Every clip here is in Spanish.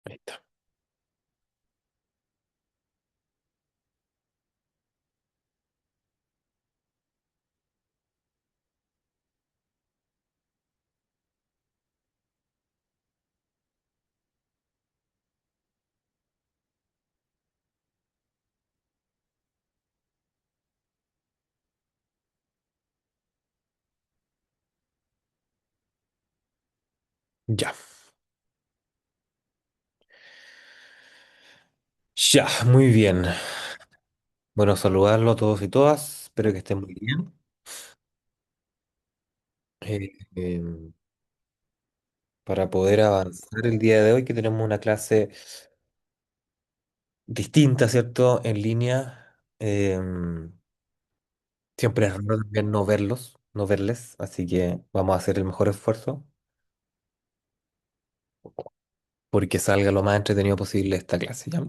Ahí está. Ya, ya, muy bien. Bueno, saludarlo a todos y todas. Espero que estén muy bien. Eh, em, para poder avanzar el día de hoy, que tenemos una clase distinta, ¿cierto? En línea. Siempre es raro también no verlos, no verles, así que vamos a hacer el mejor esfuerzo porque salga lo más entretenido posible esta clase, ¿ya?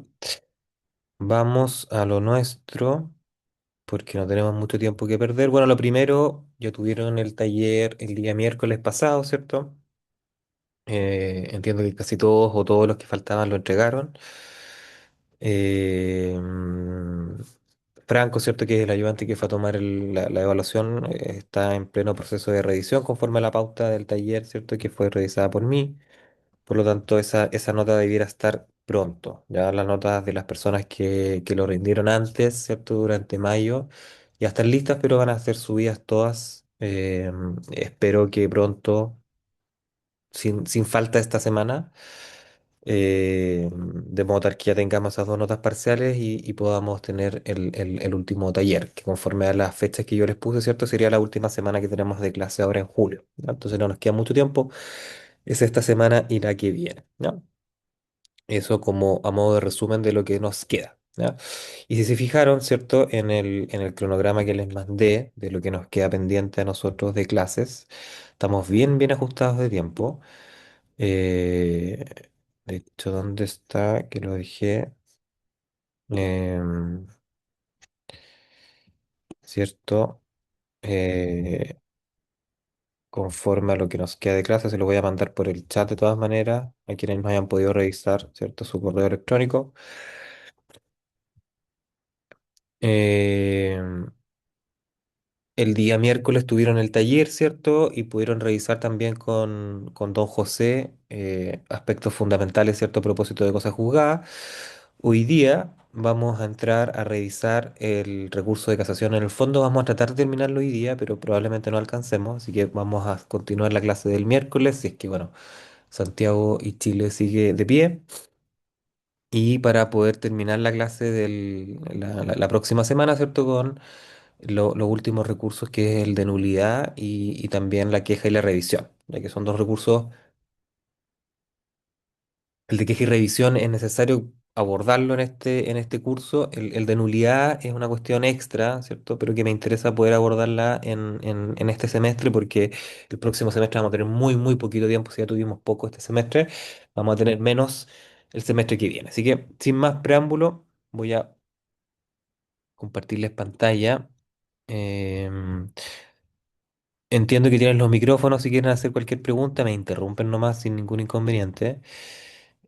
Vamos a lo nuestro, porque no tenemos mucho tiempo que perder. Bueno, lo primero, ya tuvieron el taller el día miércoles pasado, ¿cierto? Entiendo que casi todos o todos los que faltaban lo entregaron. Franco, ¿cierto? Que es el ayudante que fue a tomar la evaluación, está en pleno proceso de revisión conforme a la pauta del taller, ¿cierto? Que fue revisada por mí. Por lo tanto, esa nota debiera estar pronto. Ya las notas de las personas que lo rindieron antes, ¿cierto? Durante mayo, ya están listas, pero van a ser subidas todas. Espero que pronto, sin falta esta semana, de modo tal que ya tengamos esas dos notas parciales y podamos tener el último taller, que conforme a las fechas que yo les puse, ¿cierto? Sería la última semana que tenemos de clase ahora en julio, ¿ya? Entonces no nos queda mucho tiempo, es esta semana y la que viene, ¿ya? Eso como a modo de resumen de lo que nos queda, ¿ya? Y si se fijaron, ¿cierto? En el cronograma que les mandé de lo que nos queda pendiente a nosotros de clases, estamos bien, bien ajustados de tiempo. Eh, de hecho, ¿dónde está? Que lo dejé. Em, ¿Cierto? Eh, Conforme a lo que nos queda de clase, se lo voy a mandar por el chat de todas maneras, a quienes no hayan podido revisar, ¿cierto? Su correo electrónico. Em, el día miércoles tuvieron el taller, ¿cierto? Y pudieron revisar también con don José aspectos fundamentales, ¿cierto? A propósito de cosas juzgadas. Hoy día vamos a entrar a revisar el recurso de casación. En el fondo vamos a tratar de terminarlo hoy día, pero probablemente no alcancemos. Así que vamos a continuar la clase del miércoles, si es que, bueno, Santiago y Chile sigue de pie. Y para poder terminar la clase la próxima semana, ¿cierto? Con los últimos recursos, que es el de nulidad y también la queja y la revisión, ya que son dos recursos. El de queja y revisión es necesario abordarlo en este curso. El de nulidad es una cuestión extra, ¿cierto? Pero que me interesa poder abordarla en este semestre, porque el próximo semestre vamos a tener muy, muy poquito tiempo. Si ya tuvimos poco este semestre, vamos a tener menos el semestre que viene. Así que, sin más preámbulo, voy a compartirles pantalla. Em, Entiendo que tienen los micrófonos, si quieren hacer cualquier pregunta, me interrumpen nomás sin ningún inconveniente.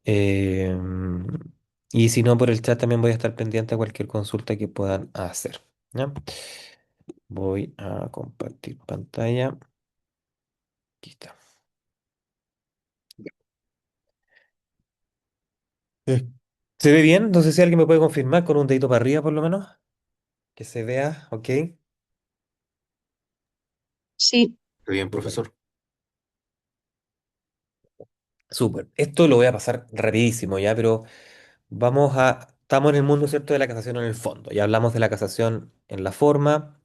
Em, y si no, por el chat también voy a estar pendiente a cualquier consulta que puedan hacer. ¿Ya? Voy a compartir pantalla. Aquí está. Eh, ¿Se ve bien? No sé si alguien me puede confirmar con un dedito para arriba, por lo menos. Que se vea, ok. Sí, Muy bien, profesor. Súper. Esto lo voy a pasar rapidísimo ya, pero estamos en el mundo, ¿cierto? De la casación en el fondo. Ya hablamos de la casación en la forma.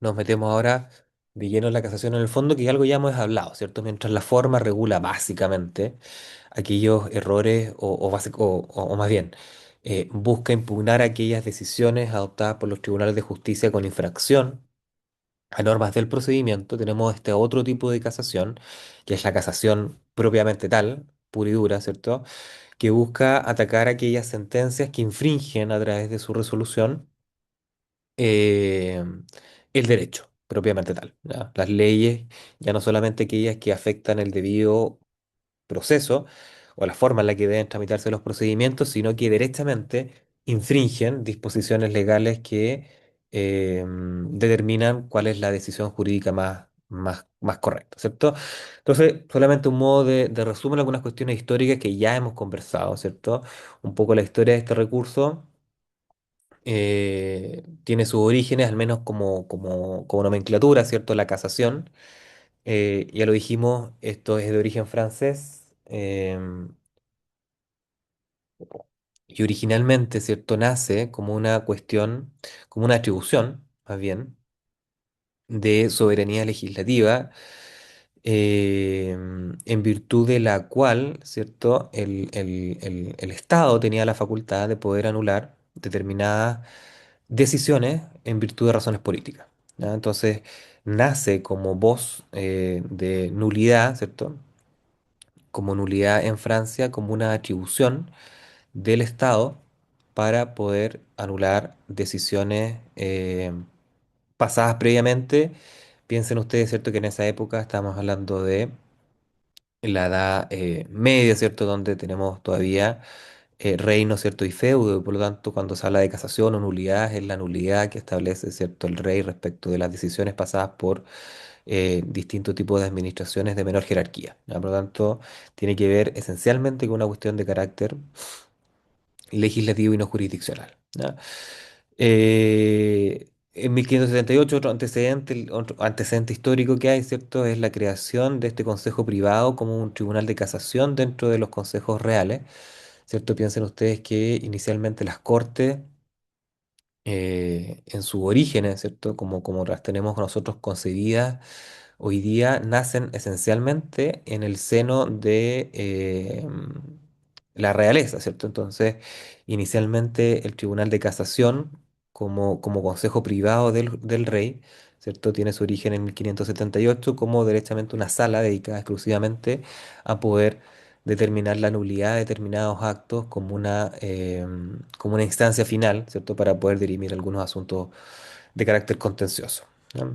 Nos metemos ahora de lleno en la casación en el fondo, que algo ya hemos hablado, ¿cierto? Mientras la forma regula básicamente aquellos errores o más bien, busca impugnar aquellas decisiones adoptadas por los tribunales de justicia con infracción a normas del procedimiento. Tenemos este otro tipo de casación, que es la casación propiamente tal, pura y dura, ¿cierto? Que busca atacar aquellas sentencias que infringen a través de su resolución eh, el derecho, propiamente tal, ¿ya? Las leyes, ya no solamente aquellas que afectan el debido proceso, o la forma en la que deben tramitarse los procedimientos, sino que directamente infringen disposiciones legales que determinan cuál es la decisión jurídica más correcta, ¿cierto? Entonces, solamente un modo de resumen, algunas cuestiones históricas que ya hemos conversado, ¿cierto? Un poco la historia de este recurso tiene sus orígenes, al menos como nomenclatura, ¿cierto? La casación. Ya lo dijimos, esto es de origen francés. Y originalmente, ¿cierto? Nace como una cuestión, como una atribución, más bien, de soberanía legislativa, en virtud de la cual, ¿cierto? El Estado tenía la facultad de poder anular determinadas decisiones en virtud de razones políticas. ¿Ya? Entonces, nace como voz de nulidad, ¿cierto? Como nulidad en Francia, como una atribución del Estado para poder anular decisiones pasadas previamente. Piensen ustedes, ¿cierto?, que en esa época estamos hablando de la Edad Media, ¿cierto?, donde tenemos todavía reino, ¿cierto?, y feudo, y por lo tanto, cuando se habla de casación o nulidad, es la nulidad que establece, ¿cierto?, el rey respecto de las decisiones pasadas por distintos tipos de administraciones de menor jerarquía. ¿Ya? Por lo tanto, tiene que ver esencialmente con una cuestión de carácter legislativo y no jurisdiccional. ¿Ya? En 1578, otro antecedente histórico que hay, ¿cierto?, es la creación de este consejo privado como un tribunal de casación dentro de los consejos reales, ¿cierto? Piensen ustedes que inicialmente las cortes, en sus orígenes, ¿cierto?, como las tenemos nosotros concebidas, hoy día nacen esencialmente en el seno de la realeza, ¿cierto? Entonces, inicialmente el Tribunal de Casación, como consejo privado del rey, ¿cierto? Tiene su origen en 1578 como derechamente una sala dedicada exclusivamente a poder determinar la nulidad de determinados actos como una instancia final, ¿cierto? Para poder dirimir algunos asuntos de carácter contencioso. ¿Ya?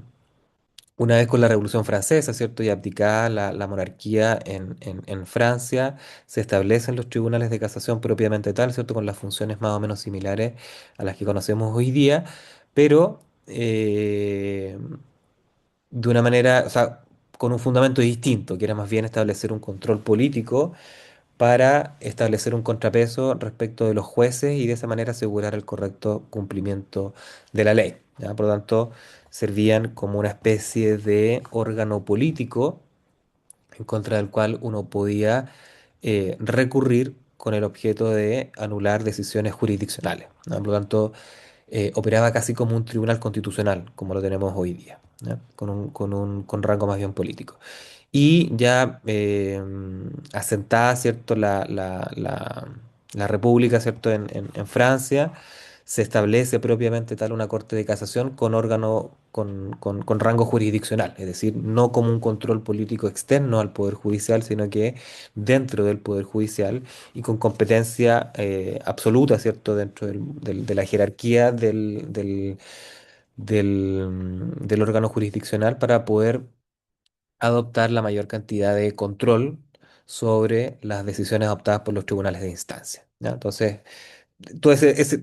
Una vez con la Revolución Francesa, ¿cierto? Y abdicada la monarquía en Francia, se establecen los tribunales de casación propiamente tal, ¿cierto? Con las funciones más o menos similares a las que conocemos hoy día, pero de una manera, o sea, con un fundamento distinto, que era más bien establecer un control político para establecer un contrapeso respecto de los jueces y de esa manera asegurar el correcto cumplimiento de la ley. ¿Ya? Por lo tanto, servían como una especie de órgano político en contra del cual uno podía recurrir con el objeto de anular decisiones jurisdiccionales. ¿Ya? Por lo tanto, operaba casi como un tribunal constitucional, como lo tenemos hoy día, ¿ya? Con rango más bien político. Y ya asentada, ¿cierto?, la República, ¿cierto?, en Francia, se establece propiamente tal una Corte de Casación con órgano, con rango jurisdiccional, es decir, no como un control político externo al Poder Judicial, sino que dentro del Poder Judicial y con competencia absoluta, ¿cierto?, dentro de la jerarquía del órgano jurisdiccional para poder adoptar la mayor cantidad de control sobre las decisiones adoptadas por los tribunales de instancia. ¿Ya? Entonces, todo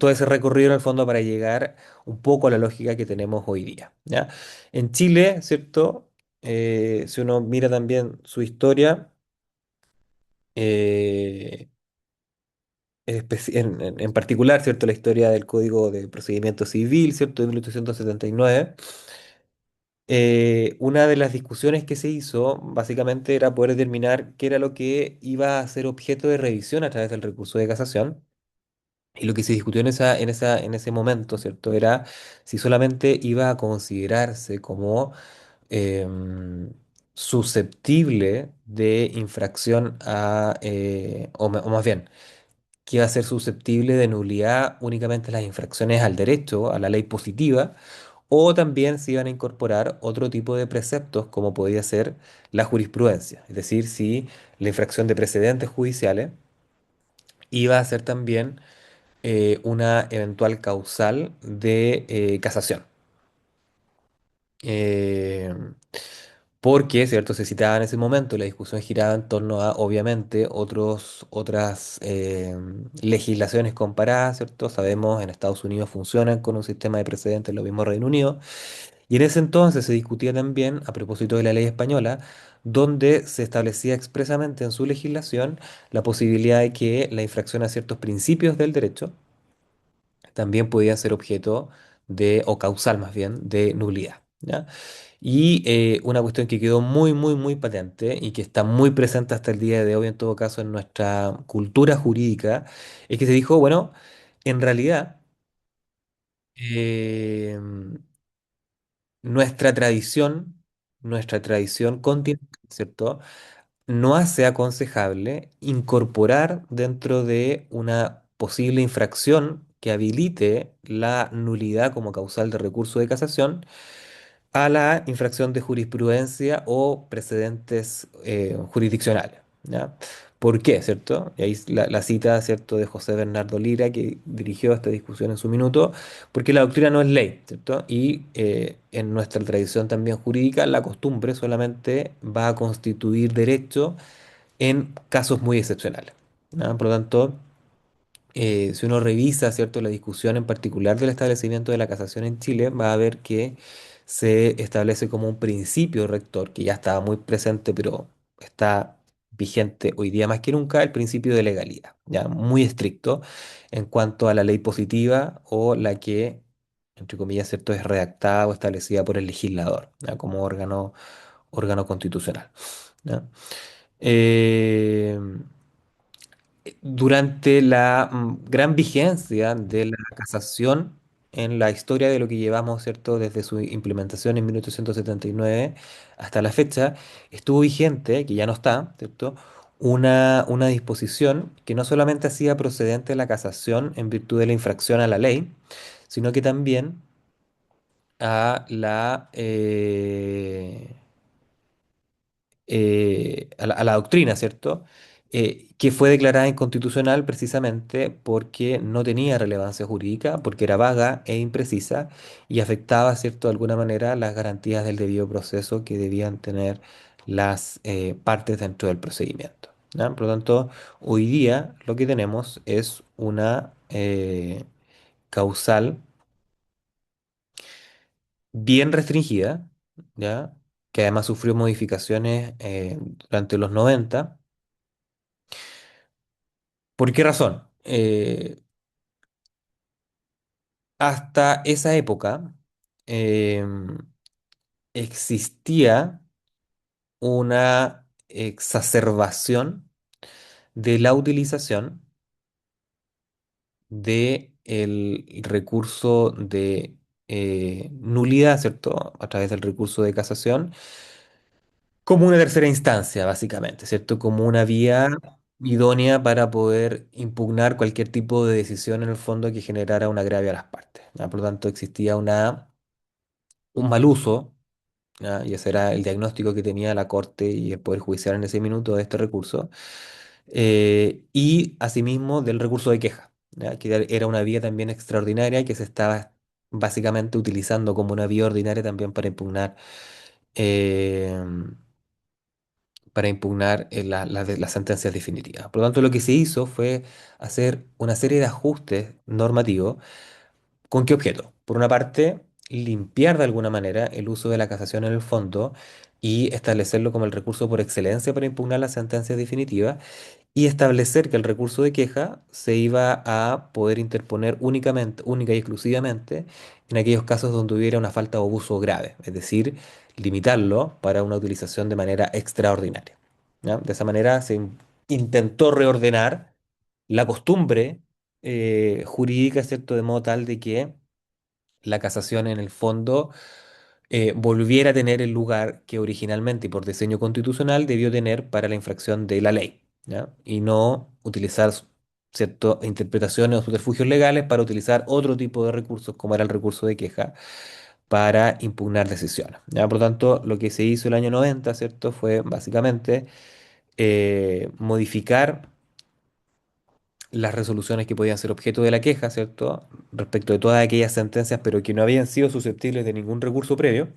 ese recorrido en el fondo para llegar un poco a la lógica que tenemos hoy día. ¿Ya? En Chile, ¿cierto? Si uno mira también su historia, eh, en particular, ¿cierto? La historia del Código de Procedimiento Civil, ¿cierto? De 1879. Una de las discusiones que se hizo básicamente era poder determinar qué era lo que iba a ser objeto de revisión a través del recurso de casación. Y lo que se discutió en ese momento, ¿cierto? Era si solamente iba a considerarse como em, susceptible de infracción o más bien, que iba a ser susceptible de nulidad únicamente las infracciones al derecho, a la ley positiva, o también se iban a incorporar otro tipo de preceptos, como podía ser la jurisprudencia, es decir, si la infracción de precedentes judiciales iba a ser también una eventual causal de casación. Eh, porque, ¿cierto? Se citaba en ese momento, la discusión giraba en torno a, obviamente, otras legislaciones comparadas, ¿cierto? Sabemos, en Estados Unidos funcionan con un sistema de precedentes, lo mismo Reino Unido, y en ese entonces se discutía también, a propósito de la ley española, donde se establecía expresamente en su legislación la posibilidad de que la infracción a ciertos principios del derecho también podía ser objeto de, o causal más bien, de nulidad. ¿Ya? Y una cuestión que quedó muy, muy, muy patente y que está muy presente hasta el día de hoy, en todo caso, en nuestra cultura jurídica, es que se dijo, bueno, en realidad, eh, nuestra tradición, nuestra tradición continental, ¿cierto? No hace aconsejable incorporar dentro de una posible infracción que habilite la nulidad como causal de recurso de casación a la infracción de jurisprudencia o precedentes jurisdiccionales. ¿Ya? ¿Por qué, cierto? Y ahí la cita, ¿cierto?, de José Bernardo Lira, que dirigió esta discusión en su minuto, porque la doctrina no es ley, ¿cierto? Y en nuestra tradición también jurídica, la costumbre solamente va a constituir derecho en casos muy excepcionales. ¿Ya? Por lo tanto, si uno revisa, ¿cierto?, la discusión en particular del establecimiento de la casación en Chile, va a ver que se establece como un principio rector, que ya estaba muy presente, pero está vigente hoy día más que nunca, el principio de legalidad, ya muy estricto en cuanto a la ley positiva o la que, entre comillas, ¿cierto?, es redactada o establecida por el legislador, ¿ya? Como órgano constitucional. ¿Ya? Eh, Durante la gran vigencia de la casación en la historia de lo que llevamos, ¿cierto? Desde su implementación en 1879 hasta la fecha, estuvo vigente, que ya no está, ¿cierto? Una disposición que no solamente hacía procedente la casación en virtud de la infracción a la ley, sino que también a a la doctrina, ¿cierto? Que fue declarada inconstitucional precisamente porque no tenía relevancia jurídica, porque era vaga e imprecisa y afectaba, ¿cierto?, de alguna manera las garantías del debido proceso que debían tener las partes dentro del procedimiento. ¿Ya? Por lo tanto, hoy día lo que tenemos es una causal bien restringida, ¿ya? Que además sufrió modificaciones durante los 90. ¿Por qué razón? Hasta esa época em, existía una exacerbación de la utilización de el recurso de nulidad, ¿cierto? A través del recurso de casación como una tercera instancia, básicamente, ¿cierto? Como una vía idónea para poder impugnar cualquier tipo de decisión en el fondo que generara un agravio a las partes. ¿Ya? Por lo tanto, existía un mal uso, ¿ya? Y ese era el diagnóstico que tenía la Corte y el Poder Judicial en ese minuto de este recurso, y asimismo del recurso de queja, ¿ya? Que era una vía también extraordinaria que se estaba básicamente utilizando como una vía ordinaria también eh, para impugnar las sentencias definitivas. Por lo tanto, lo que se hizo fue hacer una serie de ajustes normativos. ¿Con qué objeto? Por una parte, limpiar de alguna manera el uso de la casación en el fondo y establecerlo como el recurso por excelencia para impugnar las sentencias definitivas y establecer que el recurso de queja se iba a poder interponer única y exclusivamente en aquellos casos donde hubiera una falta o abuso grave, es decir, limitarlo para una utilización de manera extraordinaria. ¿Ya? De esa manera intentó reordenar la costumbre jurídica, ¿cierto? De modo tal de que la casación en el fondo volviera a tener el lugar que originalmente y por diseño constitucional debió tener para la infracción de la ley, ¿ya? Y no utilizar ciertas interpretaciones o subterfugios legales para utilizar otro tipo de recursos, como era el recurso de queja, para impugnar decisiones. ¿Ya? Por lo tanto, lo que se hizo el año 90, ¿cierto? Fue básicamente modificar las resoluciones que podían ser objeto de la queja, ¿cierto? Respecto de todas aquellas sentencias, pero que no habían sido susceptibles de ningún recurso previo,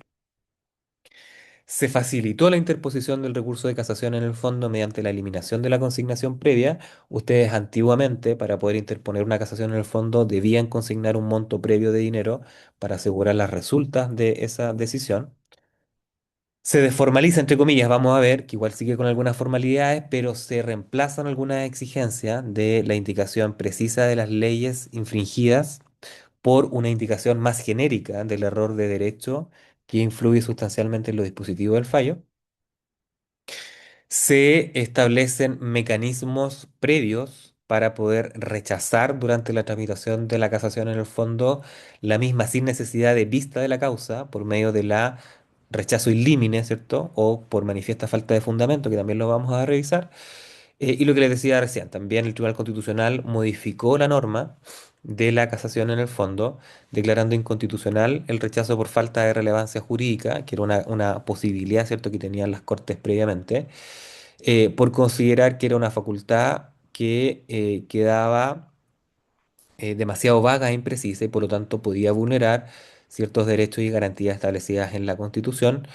Se facilitó la interposición del recurso de casación en el fondo mediante la eliminación de la consignación previa. Ustedes antiguamente, para poder interponer una casación en el fondo, debían consignar un monto previo de dinero para asegurar las resultas de esa decisión. Se desformaliza, entre comillas, vamos a ver, que igual sigue con algunas formalidades, pero se reemplazan algunas exigencias de la indicación precisa de las leyes infringidas por una indicación más genérica del error de derecho que influye sustancialmente en los dispositivos del fallo. Se establecen mecanismos previos para poder rechazar durante la tramitación de la casación en el fondo la misma sin necesidad de vista de la causa por medio de la rechazo in limine, ¿cierto? O por manifiesta falta de fundamento, que también lo vamos a revisar. Y lo que les decía recién, también el Tribunal Constitucional modificó la norma de la casación en el fondo, declarando inconstitucional el rechazo por falta de relevancia jurídica, que era una posibilidad, ¿cierto?, que tenían las Cortes previamente, por considerar que era una facultad que quedaba demasiado vaga e imprecisa y por lo tanto podía vulnerar ciertos derechos y garantías establecidas en la Constitución,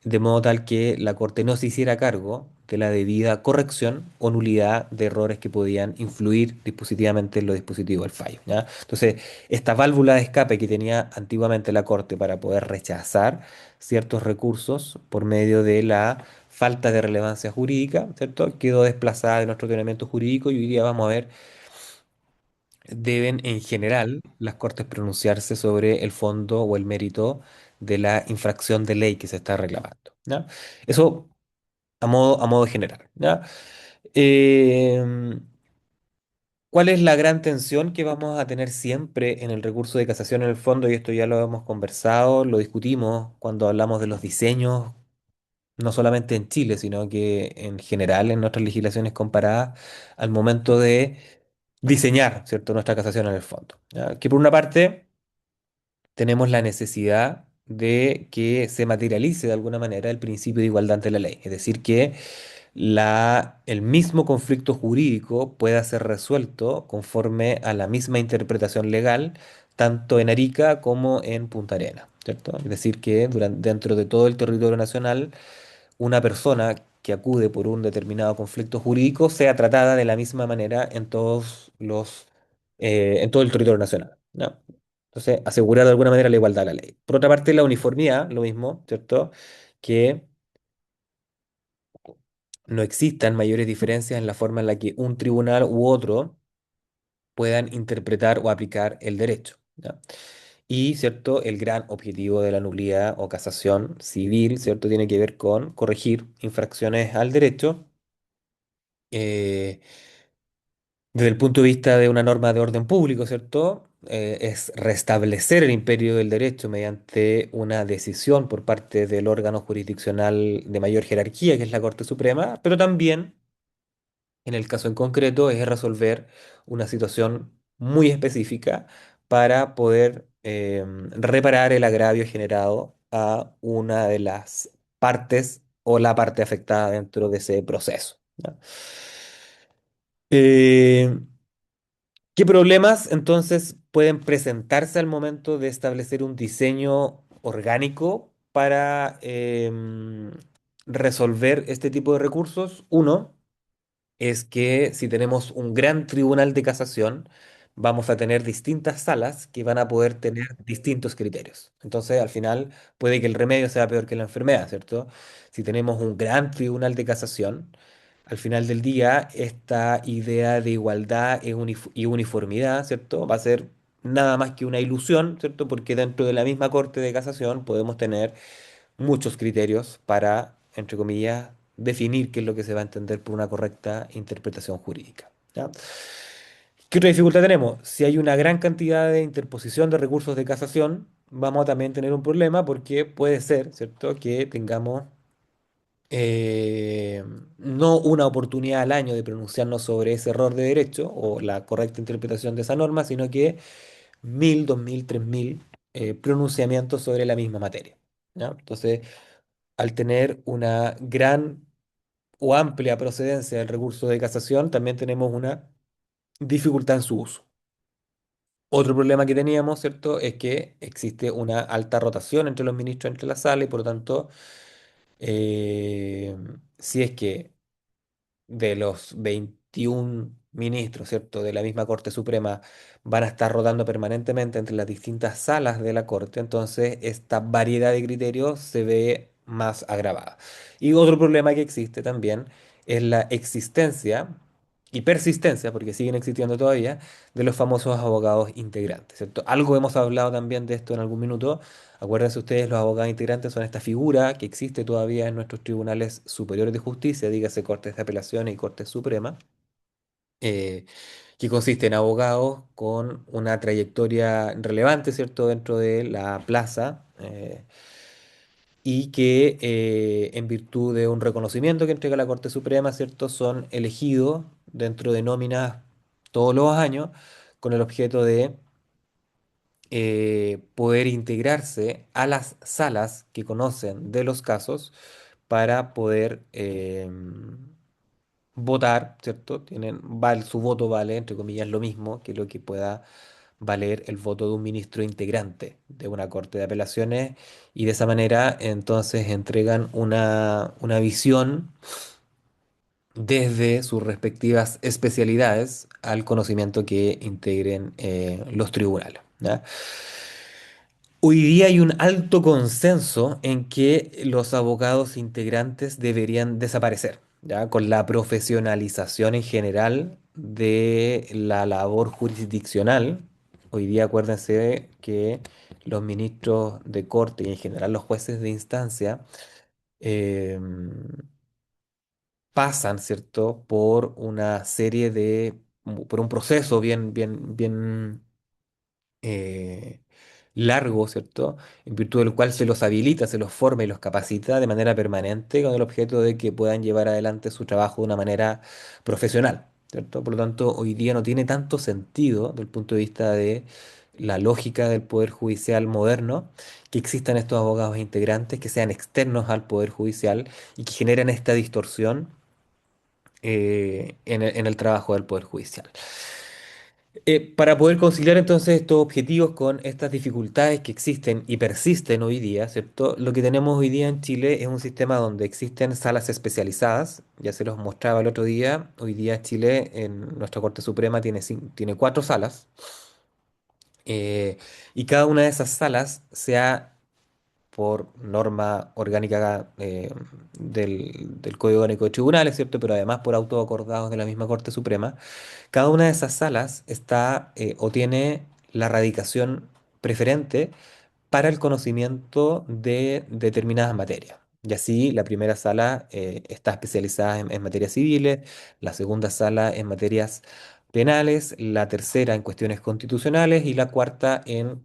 de modo tal que la Corte no se hiciera cargo de la debida corrección o nulidad de errores que podían influir dispositivamente en los dispositivos del fallo, ¿ya? Entonces, esta válvula de escape que tenía antiguamente la Corte para poder rechazar ciertos recursos por medio de la falta de relevancia jurídica, ¿cierto? Quedó desplazada de nuestro ordenamiento jurídico y hoy día vamos a ver deben en general las Cortes pronunciarse sobre el fondo o el mérito de la infracción de ley que se está reclamando, ¿ya? Eso a modo general, ¿ya? Em, ¿Cuál es la gran tensión que vamos a tener siempre en el recurso de casación en el fondo? Y esto ya lo hemos conversado, lo discutimos cuando hablamos de los diseños, no solamente en Chile, sino que en general en nuestras legislaciones comparadas al momento de diseñar, ¿cierto?, nuestra casación en el fondo. ¿Ya? Que por una parte tenemos la necesidad de que se materialice de alguna manera el principio de igualdad ante la ley, es decir, que el mismo conflicto jurídico pueda ser resuelto conforme a la misma interpretación legal, tanto en Arica como en Punta Arenas, ¿cierto? Es decir, que dentro de todo el territorio nacional una persona que acude por un determinado conflicto jurídico sea tratada de la misma manera en en todo el territorio nacional, ¿no? Entonces, asegurar de alguna manera la igualdad de la ley. Por otra parte, la uniformidad, lo mismo, ¿cierto? Que no existan mayores diferencias en la forma en la que un tribunal u otro puedan interpretar o aplicar el derecho, ¿ya? Y, ¿cierto? El gran objetivo de la nulidad o casación civil, ¿cierto? Tiene que ver con corregir infracciones al derecho eh, desde el punto de vista de una norma de orden público, ¿cierto? Es restablecer el imperio del derecho mediante una decisión por parte del órgano jurisdiccional de mayor jerarquía, que es la Corte Suprema, pero también, en el caso en concreto, es resolver una situación muy específica para poder reparar el agravio generado a una de las partes o la parte afectada dentro de ese proceso, ¿ya? Eh, ¿Qué problemas entonces pueden presentarse al momento de establecer un diseño orgánico para resolver este tipo de recursos? Uno es que si tenemos un gran tribunal de casación, vamos a tener distintas salas que van a poder tener distintos criterios. Entonces, al final, puede que el remedio sea peor que la enfermedad, ¿cierto? Si tenemos un gran tribunal de casación, al final del día, esta idea de igualdad y uniformidad, ¿cierto? Va a ser nada más que una ilusión, ¿cierto? Porque dentro de la misma Corte de Casación podemos tener muchos criterios para, entre comillas, definir qué es lo que se va a entender por una correcta interpretación jurídica, ¿ya? ¿Qué otra dificultad tenemos? Si hay una gran cantidad de interposición de recursos de casación, vamos a también tener un problema porque puede ser, ¿cierto?, que tengamos eh, no una oportunidad al año de pronunciarnos sobre ese error de derecho o la correcta interpretación de esa norma, sino que 1000, 2000, 3000 pronunciamientos sobre la misma materia, ¿ya? Entonces, al tener una gran o amplia procedencia del recurso de casación, también tenemos una dificultad en su uso. Otro problema que teníamos, ¿cierto?, es que existe una alta rotación entre los ministros entre la sala y por lo tanto eh, si es que de los 21 ministros, ¿cierto?, de la misma Corte Suprema van a estar rotando permanentemente entre las distintas salas de la Corte, entonces esta variedad de criterios se ve más agravada. Y otro problema que existe también es la existencia y persistencia, porque siguen existiendo todavía, de los famosos abogados integrantes, ¿cierto? Algo hemos hablado también de esto en algún minuto. Acuérdense ustedes, los abogados integrantes son esta figura que existe todavía en nuestros tribunales superiores de justicia, dígase Cortes de Apelación y Corte Suprema, eh, que consiste en abogados con una trayectoria relevante, ¿cierto?, dentro de la plaza, y que en virtud de un reconocimiento que entrega la Corte Suprema, ¿cierto?, son elegidos dentro de nóminas todos los años con el objeto de poder integrarse a las salas que conocen de los casos para poder votar, ¿cierto? Su voto vale, entre comillas, lo mismo que lo que pueda valer el voto de un ministro integrante de una corte de apelaciones, y de esa manera entonces entregan una visión desde sus respectivas especialidades al conocimiento que integren los tribunales. ¿Ya? Hoy día hay un alto consenso en que los abogados integrantes deberían desaparecer, ¿ya? Con la profesionalización en general de la labor jurisdiccional. Hoy día acuérdense que los ministros de corte y en general los jueces de instancia eh, pasan, ¿cierto?, por una serie por un proceso bien eh, largo, ¿cierto? En virtud del cual se los habilita, se los forma y los capacita de manera permanente con el objeto de que puedan llevar adelante su trabajo de una manera profesional, ¿cierto? Por lo tanto, hoy día no tiene tanto sentido, desde el punto de vista de la lógica del Poder Judicial moderno, que existan estos abogados integrantes que sean externos al Poder Judicial y que generen esta distorsión en el trabajo del Poder Judicial. Para poder conciliar entonces estos objetivos con estas dificultades que existen y persisten hoy día, ¿cierto? Lo que tenemos hoy día en Chile es un sistema donde existen salas especializadas, ya se los mostraba el otro día. Hoy día Chile, en nuestra Corte Suprema, tiene cuatro salas, eh, y cada una de esas salas, sea por norma orgánica del Código Orgánico de Tribunales, ¿cierto?, pero además por autos acordados de la misma Corte Suprema, cada una de esas salas está o tiene la radicación preferente para el conocimiento de determinadas materias. Y así, la primera sala está especializada en materias civiles, la segunda sala en materias penales, la tercera en cuestiones constitucionales y la cuarta en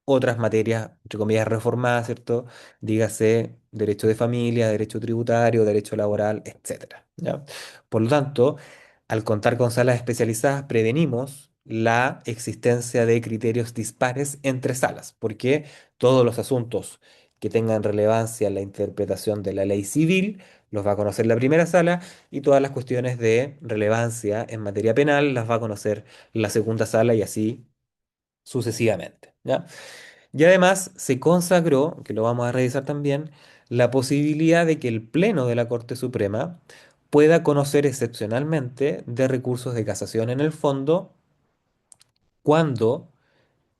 otras materias, entre comillas, reformadas, ¿cierto? Dígase derecho de familia, derecho tributario, derecho laboral, etcétera, ¿ya? Por lo tanto, al contar con salas especializadas, prevenimos la existencia de criterios dispares entre salas, porque todos los asuntos que tengan relevancia en la interpretación de la ley civil los va a conocer la primera sala, y todas las cuestiones de relevancia en materia penal las va a conocer la segunda sala, y así sucesivamente, ¿ya? Y además se consagró, que lo vamos a revisar también, la posibilidad de que el Pleno de la Corte Suprema pueda conocer excepcionalmente de recursos de casación en el fondo cuando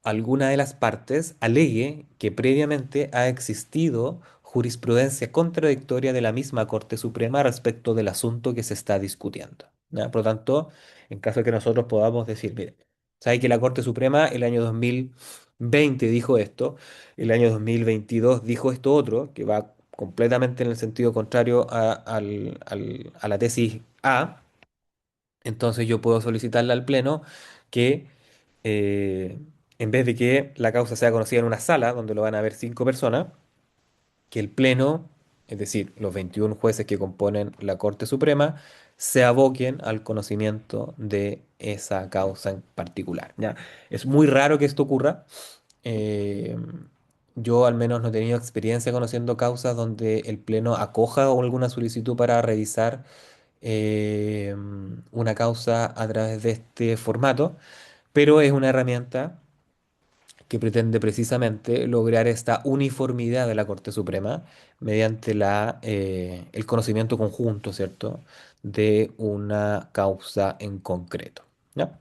alguna de las partes alegue que previamente ha existido jurisprudencia contradictoria de la misma Corte Suprema respecto del asunto que se está discutiendo, ¿ya? Por lo tanto, en caso de que nosotros podamos decir, mire, sabe que la Corte Suprema el año 2020 dijo esto, el año 2022 dijo esto otro, que va completamente en el sentido contrario a la tesis A, entonces yo puedo solicitarle al Pleno que eh, en vez de que la causa sea conocida en una sala donde lo van a ver cinco personas, que el Pleno, es decir, los 21 jueces que componen la Corte Suprema, se aboquen al conocimiento de esa causa en particular, ¿ya? Es muy raro que esto ocurra. eh, yo al menos no he tenido experiencia conociendo causas donde el Pleno acoja alguna solicitud para revisar eh, una causa a través de este formato, pero es una herramienta que pretende precisamente lograr esta uniformidad de la Corte Suprema mediante el conocimiento conjunto, ¿cierto?, de una causa en concreto. ¿Ya?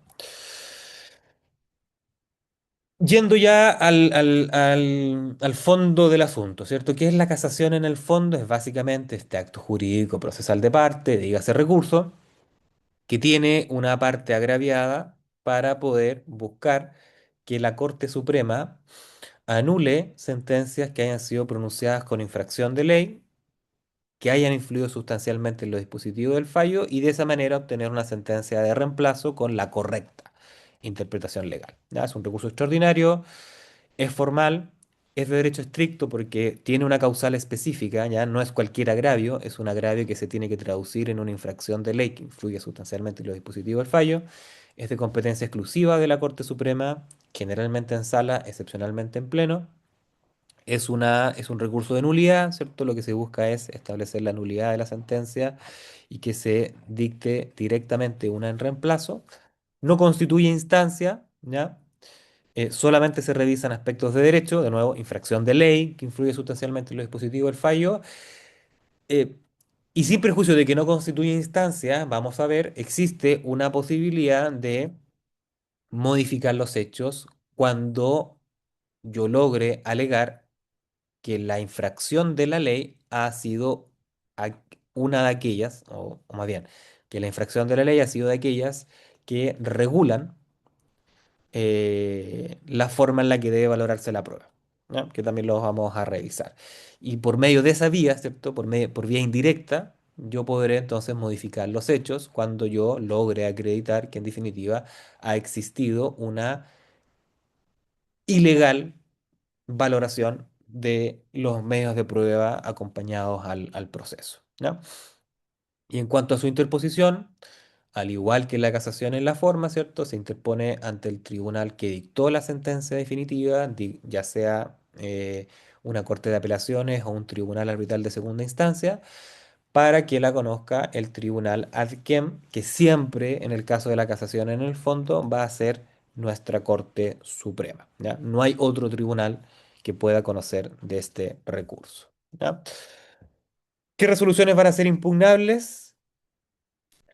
Yendo ya al fondo del asunto, ¿cierto? ¿Qué es la casación en el fondo? Es básicamente este acto jurídico procesal de parte, dígase recurso, que tiene una parte agraviada para poder buscar que la Corte Suprema anule sentencias que hayan sido pronunciadas con infracción de ley, que hayan influido sustancialmente en los dispositivos del fallo y de esa manera obtener una sentencia de reemplazo con la correcta interpretación legal. ¿Ya? Es un recurso extraordinario, es formal, es de derecho estricto porque tiene una causal específica, ya no es cualquier agravio, es un agravio que se tiene que traducir en una infracción de ley que influye sustancialmente en los dispositivos del fallo, es de competencia exclusiva de la Corte Suprema, generalmente en sala, excepcionalmente en pleno. Es un recurso de nulidad, ¿cierto? Lo que se busca es establecer la nulidad de la sentencia y que se dicte directamente una en reemplazo. No constituye instancia, ¿ya? Solamente se revisan aspectos de derecho, de nuevo, infracción de ley, que influye sustancialmente en los dispositivos del fallo. eh, y sin perjuicio de que no constituye instancia, vamos a ver, existe una posibilidad de modificar los hechos cuando yo logre alegar que la infracción de la ley ha sido una de aquellas, o más bien, que la infracción de la ley ha sido de aquellas que regulan la forma en la que debe valorarse la prueba, ¿ya? Que también lo vamos a revisar. Y por medio de esa vía, ¿cierto? Por vía indirecta, yo podré entonces modificar los hechos cuando yo logre acreditar que en definitiva ha existido una ilegal valoración de los medios de prueba acompañados al proceso, ¿ya? Y en cuanto a su interposición, al igual que la casación en la forma, ¿cierto? Se interpone ante el tribunal que dictó la sentencia definitiva, ya sea una corte de apelaciones o un tribunal arbitral de segunda instancia, para que la conozca el tribunal ad quem, que siempre, en el caso de la casación en el fondo, va a ser nuestra Corte Suprema, ¿ya? No hay otro tribunal que pueda conocer de este recurso, ¿ya? ¿Qué resoluciones van a ser impugnables?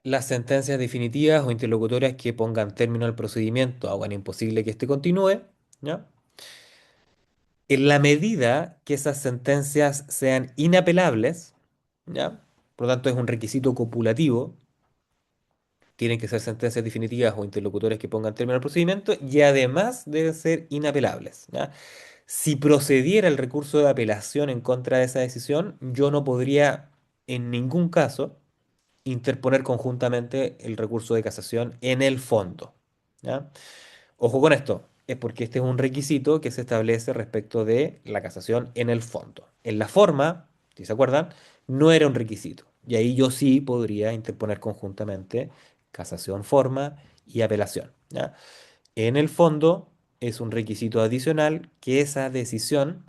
Las sentencias definitivas o interlocutorias que pongan término al procedimiento hagan imposible que éste continúe, ¿ya? En la medida que esas sentencias sean inapelables, ¿ya? Por lo tanto, es un requisito copulativo, tienen que ser sentencias definitivas o interlocutores que pongan término al procedimiento y además deben ser inapelables, ¿ya? Si procediera el recurso de apelación en contra de esa decisión, yo no podría en ningún caso interponer conjuntamente el recurso de casación en el fondo, ¿ya? Ojo con esto, es porque este es un requisito que se establece respecto de la casación en el fondo. En la forma, si se acuerdan, no era un requisito. Y ahí yo sí podría interponer conjuntamente casación forma y apelación, ¿ya? En el fondo es un requisito adicional que esa decisión,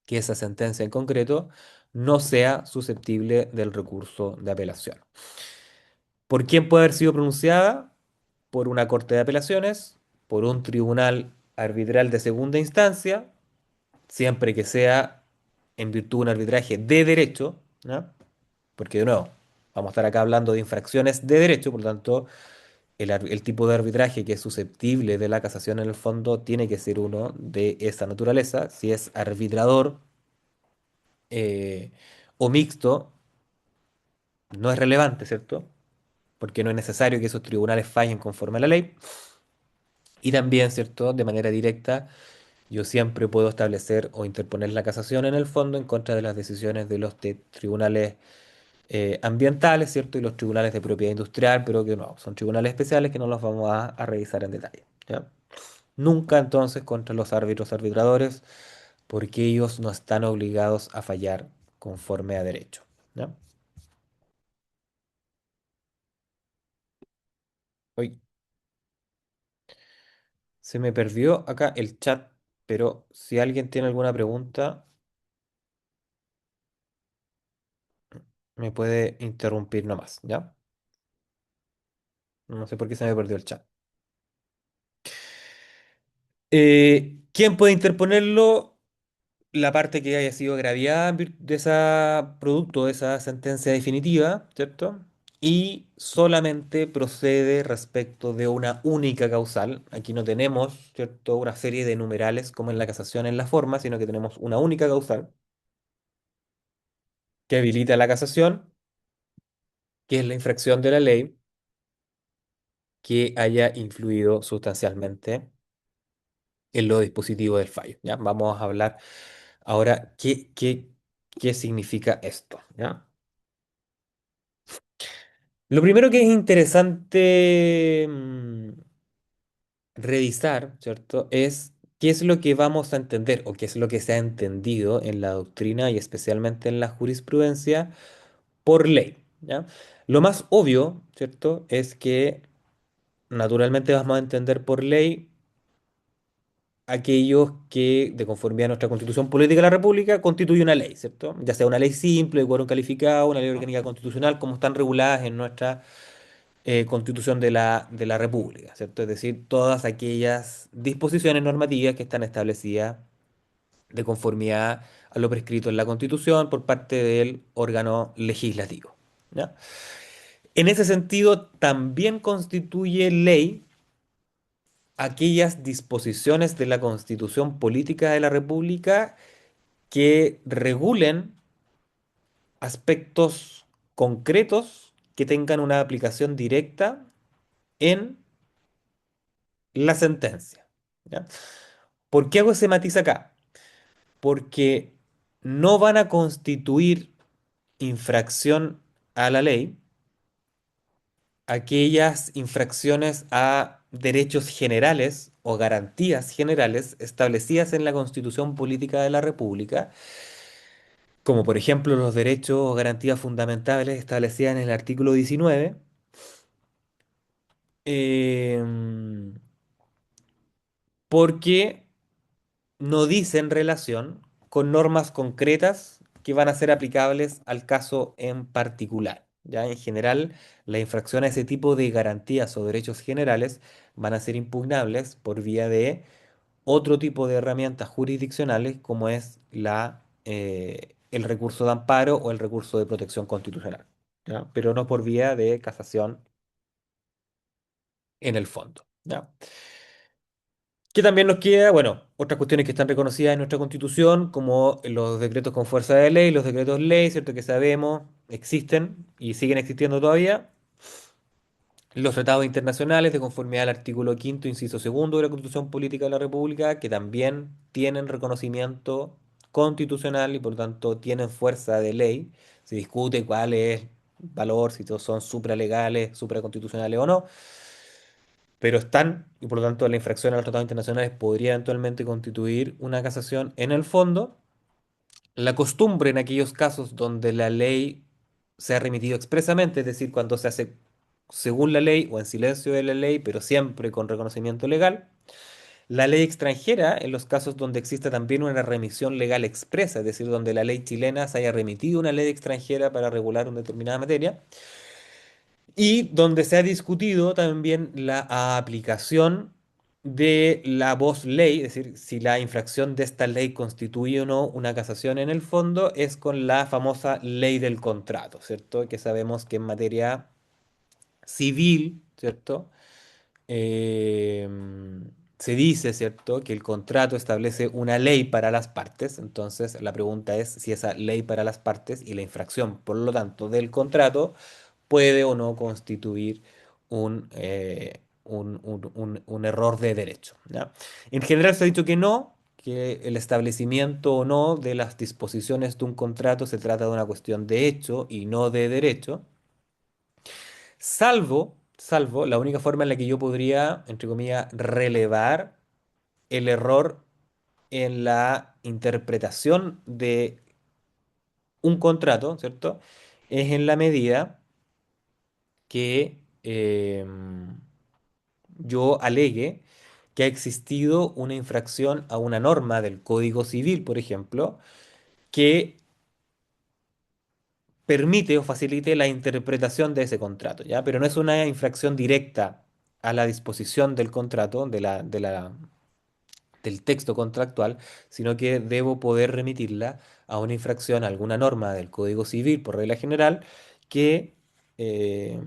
que esa sentencia en concreto, no sea susceptible del recurso de apelación. ¿Por quién puede haber sido pronunciada? Por una corte de apelaciones, por un tribunal arbitral de segunda instancia, siempre que sea en virtud de un arbitraje de derecho, ¿no? Porque de nuevo, vamos a estar acá hablando de infracciones de derecho, por lo tanto, el tipo de arbitraje que es susceptible de la casación en el fondo tiene que ser uno de esa naturaleza. Si es arbitrador eh, o mixto, no es relevante, ¿cierto? Porque no es necesario que esos tribunales fallen conforme a la ley. Y también, ¿cierto? De manera directa, yo siempre puedo establecer o interponer la casación en el fondo en contra de las decisiones de los tribunales ambientales, ¿cierto? Y los tribunales de propiedad industrial, pero que no, son tribunales especiales que no los vamos a revisar en detalle, ¿ya? Nunca entonces contra los árbitros arbitradores, porque ellos no están obligados a fallar conforme a derecho, ¿ya? Hoy se me perdió acá el chat, pero si alguien tiene alguna pregunta, me puede interrumpir nomás, ¿ya? No sé por qué se me perdió el chat. ¿Quién puede interponerlo? La parte que haya sido agraviada de ese producto, de esa sentencia definitiva, ¿cierto? Y solamente procede respecto de una única causal. Aquí no tenemos, ¿cierto?, una serie de numerales como en la casación en la forma, sino que tenemos una única causal que habilita la casación, que es la infracción de la ley que haya influido sustancialmente en los dispositivos del fallo, ¿ya? Vamos a hablar ahora qué significa esto, ¿ya? Lo primero que es interesante revisar, ¿cierto? Es qué es lo que vamos a entender o qué es lo que se ha entendido en la doctrina y especialmente en la jurisprudencia por ley, ¿ya? Lo más obvio, ¿cierto? Es que naturalmente vamos a entender por ley aquellos que, de conformidad a nuestra Constitución Política de la República, constituye una ley, ¿cierto? Ya sea una ley simple, de quórum calificado, una ley orgánica constitucional, como están reguladas en nuestra Constitución de la República, ¿cierto? Es decir, todas aquellas disposiciones normativas que están establecidas de conformidad a lo prescrito en la Constitución por parte del órgano legislativo, ¿ya? En ese sentido, también constituye ley aquellas disposiciones de la Constitución Política de la República que regulen aspectos concretos que tengan una aplicación directa en la sentencia, ¿ya? ¿Por qué hago ese matiz acá? Porque no van a constituir infracción a la ley aquellas infracciones a derechos generales o garantías generales establecidas en la Constitución Política de la República, como por ejemplo los derechos o garantías fundamentales establecidas en el artículo 19, porque no dicen relación con normas concretas que van a ser aplicables al caso en particular. Ya en general, la infracción a ese tipo de garantías o derechos generales van a ser impugnables por vía de otro tipo de herramientas jurisdiccionales como es el recurso de amparo o el recurso de protección constitucional, ¿ya? Pero no por vía de casación en el fondo, ¿ya? Que también nos queda, bueno, otras cuestiones que están reconocidas en nuestra Constitución, como los decretos con fuerza de ley, los decretos ley, ¿cierto? Que sabemos existen y siguen existiendo todavía. Los tratados internacionales, de conformidad al artículo quinto, inciso segundo de la Constitución Política de la República, que también tienen reconocimiento constitucional y por lo tanto tienen fuerza de ley. Se discute cuál es el valor, si todos son supralegales, supraconstitucionales o no, pero están, y por lo tanto la infracción a los tratados internacionales podría eventualmente constituir una casación en el fondo. La costumbre en aquellos casos donde la ley se ha remitido expresamente, es decir, cuando se hace según la ley o en silencio de la ley, pero siempre con reconocimiento legal. La ley extranjera, en los casos donde existe también una remisión legal expresa, es decir, donde la ley chilena se haya remitido una ley extranjera para regular una determinada materia. Y donde se ha discutido también la aplicación de la voz ley, es decir, si la infracción de esta ley constituye o no una casación en el fondo, es con la famosa ley del contrato, ¿cierto? Que sabemos que en materia civil, ¿cierto? eh, Se dice, ¿cierto?, que el contrato establece una ley para las partes. Entonces, la pregunta es si esa ley para las partes y la infracción, por lo tanto, del contrato puede o no constituir un error de derecho, ¿ya? En general se ha dicho que no, que el establecimiento o no de las disposiciones de un contrato se trata de una cuestión de hecho y no de derecho. Salvo, la única forma en la que yo podría, entre comillas, relevar el error en la interpretación de un contrato, ¿cierto? Es en la medida que yo alegue que ha existido una infracción a una norma del Código Civil, por ejemplo, que permite o facilite la interpretación de ese contrato, ¿ya? Pero no es una infracción directa a la disposición del contrato, del texto contractual, sino que debo poder remitirla a una infracción, a alguna norma del Código Civil, por regla general, que eh,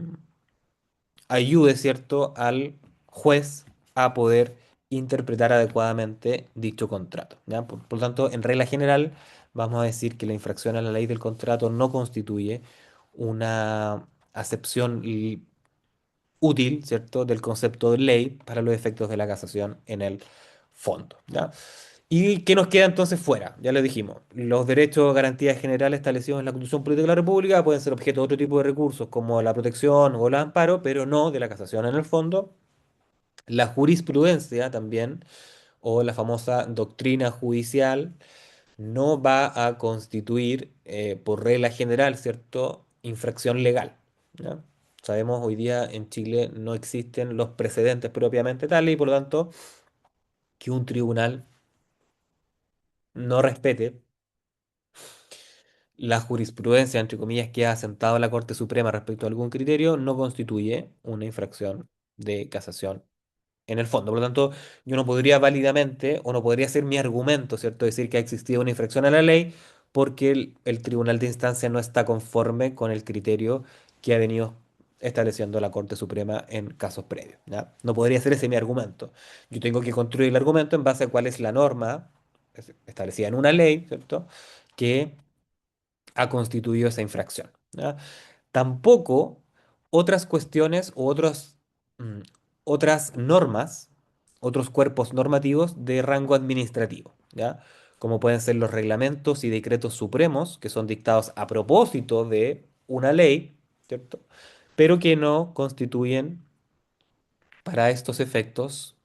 ayude, ¿cierto?, al juez a poder interpretar adecuadamente dicho contrato. ¿Ya? Por lo tanto, en regla general, vamos a decir que la infracción a la ley del contrato no constituye una acepción útil, ¿cierto?, del concepto de ley para los efectos de la casación en el fondo. ¿Ya? ¿Y qué nos queda entonces fuera? Ya lo dijimos. Los derechos o garantías generales establecidos en la Constitución Política de la República pueden ser objeto de otro tipo de recursos, como la protección o el amparo, pero no de la casación en el fondo. La jurisprudencia también, o la famosa doctrina judicial, no va a constituir, por regla general, ¿cierto?, infracción legal. ¿Ya? Sabemos, hoy día en Chile no existen los precedentes propiamente tales y por lo tanto que un tribunal no respete la jurisprudencia, entre comillas, que ha asentado la Corte Suprema respecto a algún criterio, no constituye una infracción de casación en el fondo. Por lo tanto, yo no podría válidamente, o no podría ser mi argumento, ¿cierto?, decir que ha existido una infracción a la ley porque el tribunal de instancia no está conforme con el criterio que ha venido estableciendo la Corte Suprema en casos previos. ¿Ya? No podría ser ese mi argumento. Yo tengo que construir el argumento en base a cuál es la norma establecida en una ley, ¿cierto?, que ha constituido esa infracción. ¿Ya? Tampoco otras cuestiones u mm, otras normas, otros cuerpos normativos de rango administrativo, ¿ya? Como pueden ser los reglamentos y decretos supremos, que son dictados a propósito de una ley, ¿cierto? Pero que no constituyen para estos efectos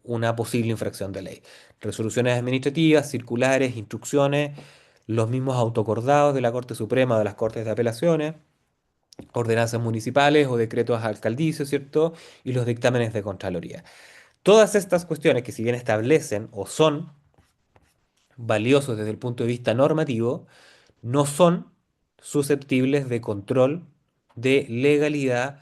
una posible infracción de ley. Resoluciones administrativas, circulares, instrucciones, los mismos autocordados de la Corte Suprema o de las Cortes de Apelaciones, ordenanzas municipales o decretos alcaldicios, ¿cierto? Y los dictámenes de Contraloría. Todas estas cuestiones que si bien establecen o son valiosos desde el punto de vista normativo, no son susceptibles de control de legalidad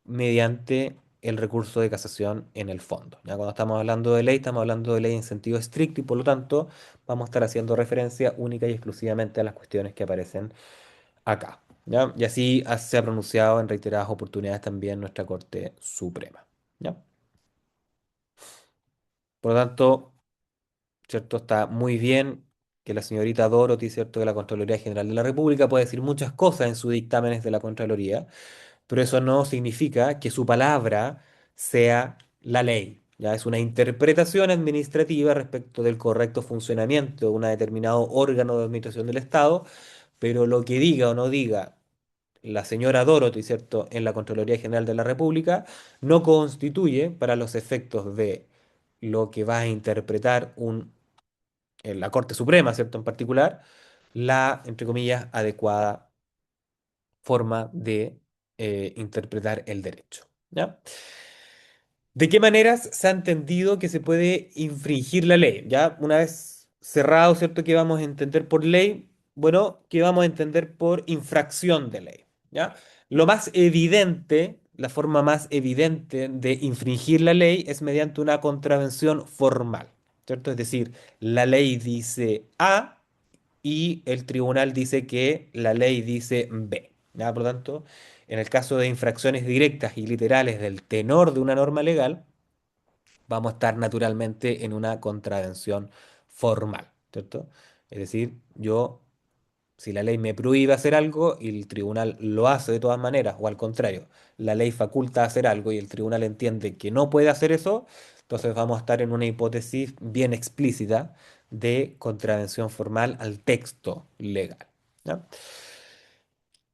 mediante el recurso de casación en el fondo. Ya cuando estamos hablando de ley, estamos hablando de ley en sentido estricto y por lo tanto vamos a estar haciendo referencia única y exclusivamente a las cuestiones que aparecen acá. ¿Ya? Y así se ha pronunciado en reiteradas oportunidades también nuestra Corte Suprema. ¿Ya? Por lo tanto, ¿cierto? Está muy bien que la señorita Dorothy, ¿cierto?, de la Contraloría General de la República puede decir muchas cosas en sus dictámenes de la Contraloría, pero eso no significa que su palabra sea la ley. Ya es una interpretación administrativa respecto del correcto funcionamiento de un determinado órgano de administración del Estado, pero lo que diga o no diga la señora Dorothy, ¿cierto?, en la Contraloría General de la República, no constituye para los efectos de lo que va a interpretar en la Corte Suprema, ¿cierto?, en particular, la, entre comillas, adecuada forma de interpretar el derecho. ¿Ya? ¿De qué maneras se ha entendido que se puede infringir la ley? Ya una vez cerrado, ¿cierto?, que vamos a entender por ley, bueno, ¿qué vamos a entender por infracción de ley? ¿Ya? Lo más evidente, la forma más evidente de infringir la ley es mediante una contravención formal, ¿cierto? Es decir, la ley dice A y el tribunal dice que la ley dice B. ¿Ya? Por lo tanto, en el caso de infracciones directas y literales del tenor de una norma legal, vamos a estar naturalmente en una contravención formal, ¿cierto? Es decir, yo, si la ley me prohíbe hacer algo y el tribunal lo hace de todas maneras, o al contrario, la ley faculta hacer algo y el tribunal entiende que no puede hacer eso, entonces vamos a estar en una hipótesis bien explícita de contravención formal al texto legal. ¿Ya?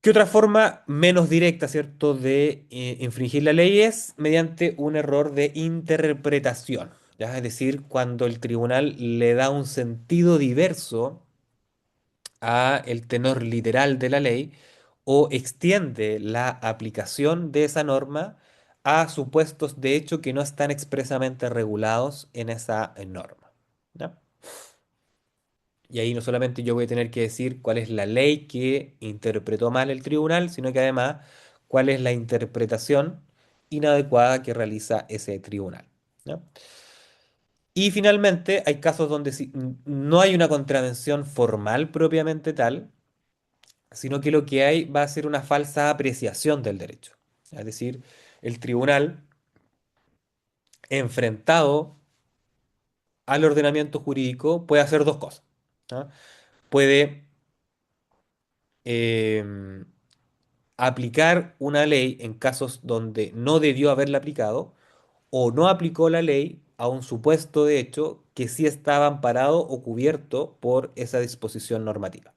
¿Qué otra forma menos directa, ¿cierto?, de infringir la ley es mediante un error de interpretación? ¿Ya? Es decir, cuando el tribunal le da un sentido diverso a el tenor literal de la ley o extiende la aplicación de esa norma a supuestos de hecho que no están expresamente regulados en esa norma. ¿Ya? Y ahí no solamente yo voy a tener que decir cuál es la ley que interpretó mal el tribunal, sino que además cuál es la interpretación inadecuada que realiza ese tribunal. ¿Ya? Y finalmente, hay casos donde no hay una contravención formal propiamente tal, sino que lo que hay va a ser una falsa apreciación del derecho. Es decir, el tribunal, enfrentado al ordenamiento jurídico, puede hacer dos cosas. ¿Ah? Puede em, aplicar una ley en casos donde no debió haberla aplicado o no aplicó la ley a un supuesto de hecho que sí estaba amparado o cubierto por esa disposición normativa.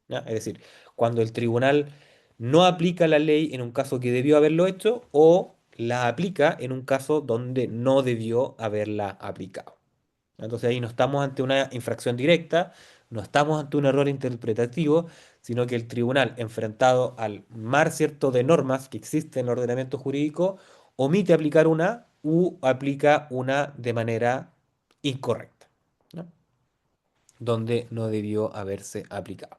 ¿Ya? Es decir, cuando el tribunal no aplica la ley en un caso que debió haberlo hecho o la aplica en un caso donde no debió haberla aplicado. Entonces ahí no estamos ante una infracción directa, no estamos ante un error interpretativo, sino que el tribunal, enfrentado al mar cierto de normas que existen en el ordenamiento jurídico, omite aplicar una u aplica una de manera incorrecta, ¿no? Donde no debió haberse aplicado.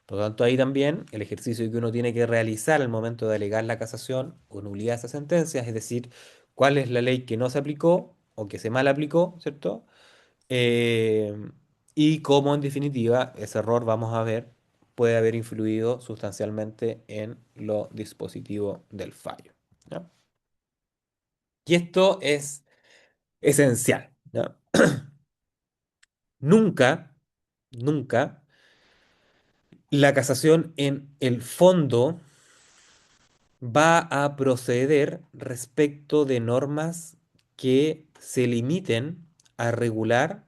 Por lo tanto, ahí también el ejercicio que uno tiene que realizar al momento de alegar la casación o nulidad de esa sentencia, es decir, cuál es la ley que no se aplicó o que se mal aplicó, ¿cierto? Eh, y cómo en definitiva ese error, vamos a ver, puede haber influido sustancialmente en lo dispositivo del fallo. ¿Ya? Y esto es esencial. ¿Ya? Nunca, nunca la casación en el fondo va a proceder respecto de normas que se limiten a regular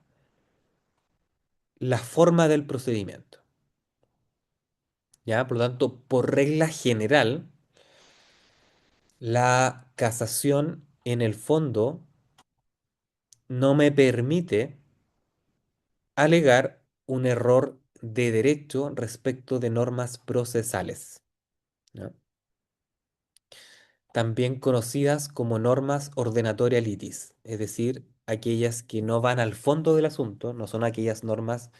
la forma del procedimiento. ¿Ya? Por lo tanto, por regla general, la casación en el fondo no me permite alegar un error de derecho respecto de normas procesales, ¿no? También conocidas como normas ordenatoria litis, es decir, aquellas que no van al fondo del asunto, no son aquellas normas